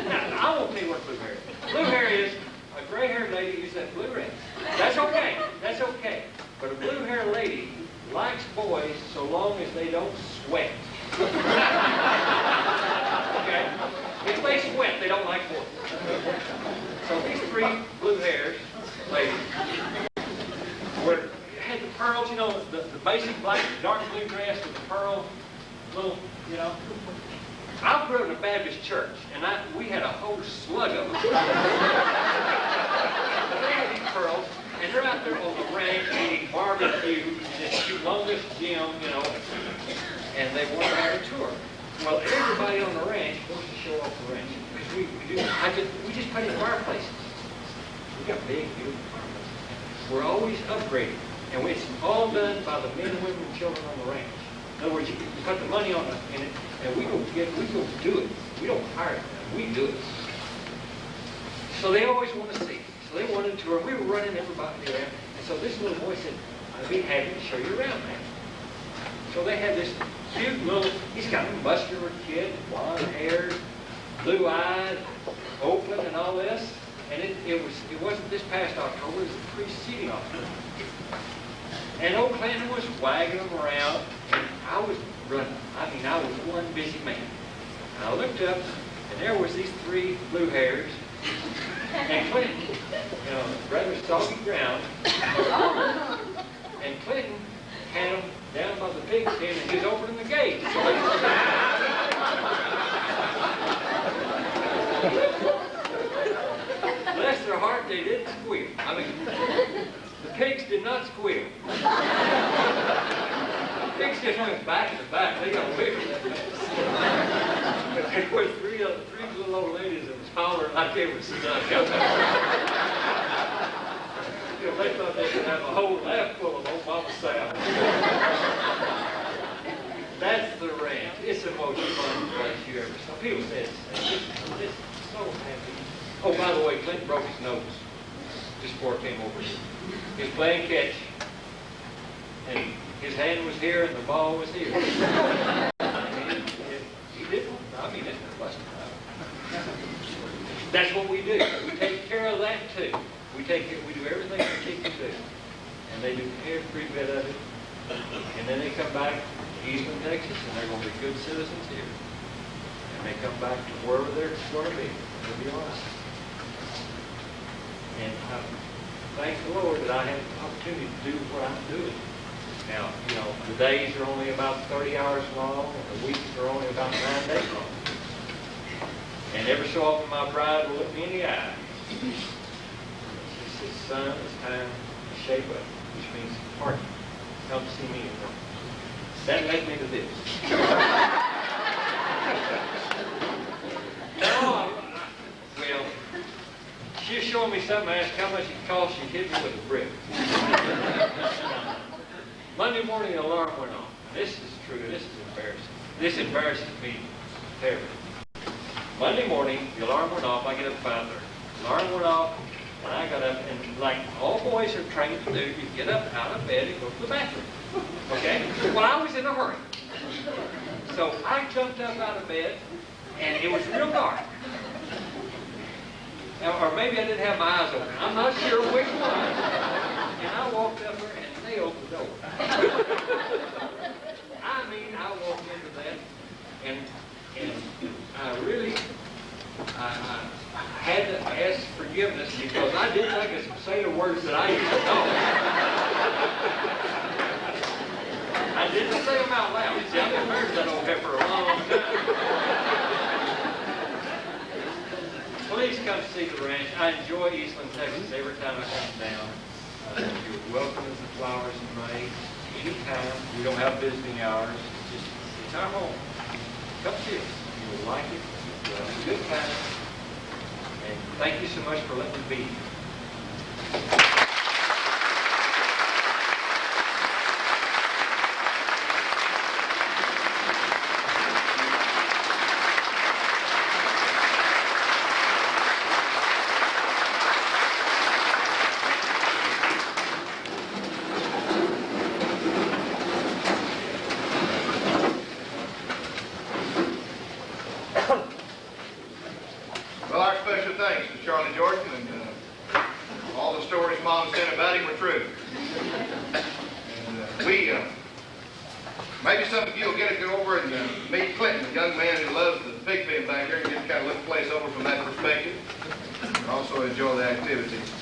Speaker 8: Now, I won't tell you what blue hair is. Blue hair is a gray-haired lady who's that blue red. That's okay. That's okay. But a blue-haired lady likes boys so long as they don't sweat. Okay? If they sweat, they don't like boys. So these 3 blue hairs ladies had the pearls, you know, the basic black, dark blue dress with the pearl little, you know. I grew up in a Baptist church, and we had a whole slug of them. They had these pearls, and they're out there on the ranch eating barbecue, this humongous gym, you know, and they want to have a tour. Well, everybody on the ranch wants to show off the ranch. Because we just put in fireplaces. We got big, beautiful fireplaces. we're always upgrading. And it's all done by the men, women, and children on the ranch. In other words, you put the money in it, and we go do it. We don't hire them, we do it. So they always want to see. So they wanted to, we were running everybody around. And so this little boy said, I'd be happy to show you around, man. So they had this cute little, he's got a muscular kid, blonde hair, blue eyed, open and all this. And it wasn't this past October, it was the preceding October. And old Clinton was wagging them around, and I was running. I mean, I was one busy man. And I looked up, and there was these three blue hairs, and Clinton, you know, rather soggy ground, and Clinton had them down by the pigskin, and he was opening the gate. Bless their heart, they didn't squeal. I mean, the pigs did not squeal. The pigs just went back to back. They got away from that mess. There were three little old ladies that was hollering like they were stuck. You know, they thought they could have a whole laugh full of old Mama Sam. That's the ranch. It's the most fun place you ever saw. People say it's so happy. Oh, by the way, Clinton broke his nose just before it came over here. He was playing catch, and his hand was here and the ball was here. He didn't. I mean, it's not busted out. That's what we do. We take care of that too. We do everything the kids do, and they do every bit of it. And then they come back to Eastern Texas, and they're going to be good citizens here. And they come back to wherever they're going to be. To be honest. And I thank the Lord that I have the opportunity to do what I'm doing. Now, you know, the days are only about 30 hours long, and the weeks are only about 9 days long. And every so often my bride will look me in the eye. She says, son, it's time to shape up, which means party. Come see me. That led me to this. No, well, she was showing me something. I asked how much it cost. She hit me with a brick. Monday morning, the alarm went off. This is true. This is embarrassing. This embarrasses me terribly. Monday morning, the alarm went off. I get up at 5:30. The alarm went off, and I got up, and like all boys are trained to do, you get up out of bed and go to the bathroom. Okay? Well, I was in a hurry. So I jumped up out of bed, and it was real dark. Or maybe I didn't have my eyes open. I'm not sure which one. And I walked up there, and they opened the door. I mean, I walked into that, and I had to ask forgiveness because I didn't think I could say the words that I used to know. I didn't say them out loud. See, I've been married to that old heifer for a long time. Please come see the ranch. I enjoy Eastland, Texas every time I come down. You're welcome as the flowers in May. Anytime. We don't have visiting hours. It's our home. Come see us. You will like it. You'll have a good time. And thank you so much for letting me be here.
Speaker 1: Well, our special thanks to Charlie Jordan, and all the stories Mom said about him were true. And maybe some of you will get to go over and meet Clinton, a young man who loves the pig pen back here, and get to kind of look the place over from that perspective, and also enjoy the activities.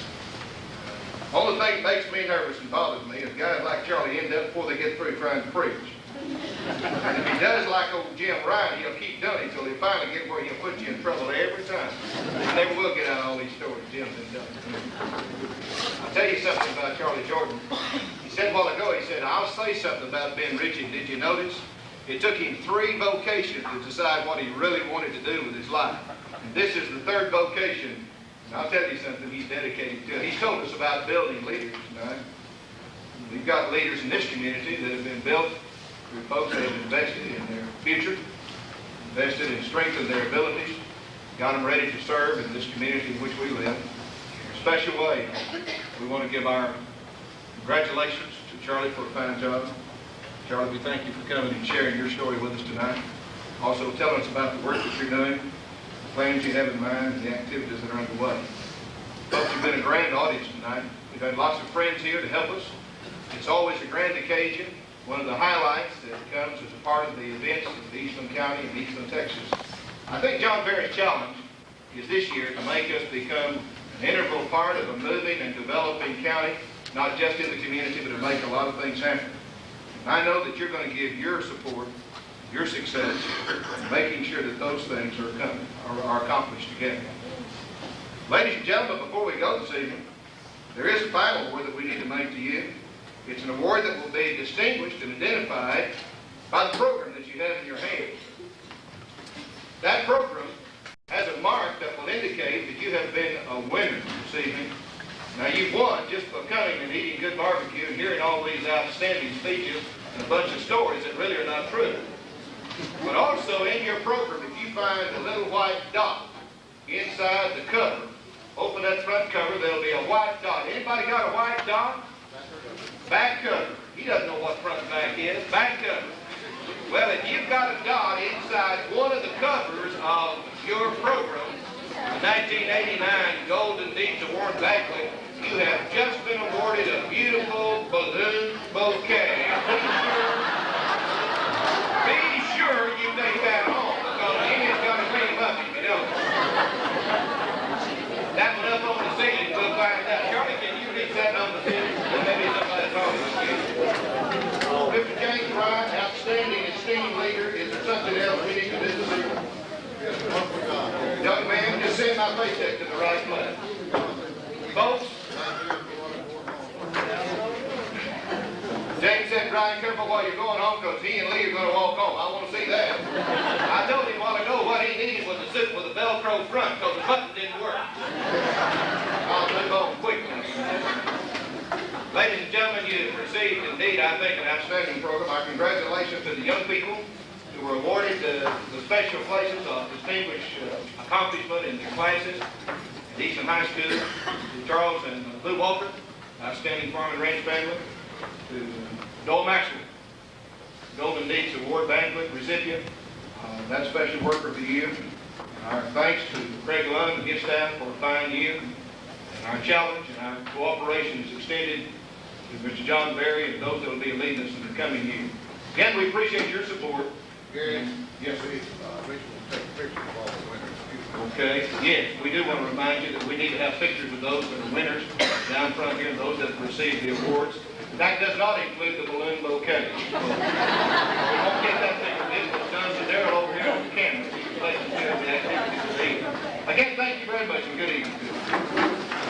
Speaker 1: Only thing that makes me nervous and bothers me is guys like Charlie end up before they get through trying to preach. And if he does like old Jim Ryan, he'll keep doing it until he finally gets where he'll put you in trouble every time. You never will get out all these stories Jim's been done. I'll tell you something about Charlie Jordan. He said a while ago, he said, I'll say something about Ben Ritchie. Did you notice? It took him 3 vocations to decide what he really wanted to do with his life. And this is the 3rd vocation And I'll tell you something he's dedicated to. He's told us about building leaders tonight. We've got leaders in this community that have been built through folks that have invested in their future, invested in strengthening their abilities, got them ready to serve in this community in which we live. In a special way, we want to give our congratulations to Charlie for a fine job. Charlie, we thank you for coming and sharing your story with us tonight. Also telling us about the work that you're doing, the plans you have in mind, and the activities that are underway. Folks, you've been a grand audience tonight. We've had lots of friends here to help us. It's always a grand occasion. One of the highlights that comes as a part of the events of Eastland County and Eastland, Texas. I think John Berry's challenge is this year to make us become an integral part of a moving and developing county, not just in the community, but to make a lot of things happen. And I know that you're going to give your support, your success, in making sure that those things are accomplished together. Ladies and gentlemen, before we go this evening, there is a final award that we need to make to you. It's an award that will be distinguished and identified by the program that you have in your hands. That program has a mark that will indicate that you have been a winner this evening. Now, you've won just by coming and eating good barbecue and hearing all these outstanding speeches and a bunch of stories that really are not true. But also in your program, if you find a little white dot inside the cover, open that front cover, there'll be a white dot. Anybody got a white dot? Back cover. He doesn't know what front and back is. Back cover. Well, if you've got a dot inside one of the covers of your program, the 1989 Golden Deeds Award Banquet, you have just been awarded a beautiful balloon bouquet. Be sure you take that home, because Ian's going to clean him up if you don't. That one up on the ceiling, we'll find out. Charlie, can you reach that on the ceiling? Maybe somebody's talking to you. Mr. James Ryan, outstanding esteemed leader. Is there something else we need to do this evening? Young man, just send my paycheck to the right place. Folks, James said, Ryan, careful while you're going home, because he and Lee are going to walk home. I want to see that. I told him a while ago what he needed was a suit with a Velcro front, because the button didn't work. I'll move on quickly. Ladies and gentlemen, you have received, indeed, I think, an outstanding program. Our congratulations to the young people who were awarded the special places of distinguished accomplishment in their classes at Eastland High School, to Charles and Lou Walker, outstanding farm and ranch family, to Doyle Maxwell, Golden Deeds Award Banquet recipient, that special worker of the year. Our thanks to Craig Lund and his staff for a fine year. And our challenge and our cooperation is extended to Mr. John Berry and those that will be leading us in the coming year. Again, we appreciate your support.
Speaker 6: Gary,
Speaker 1: Yes,
Speaker 6: Rachel will take pictures of all the winners.
Speaker 1: okay. Yes, we do want to remind you that we need to have pictures of those that are winners down front here, those that have received the awards. That does not include the balloon bouquet. We won't get that picture. This was done to Daryl over here on the camera. He's taking care of the activities this evening. Again, thank you very much and good evening.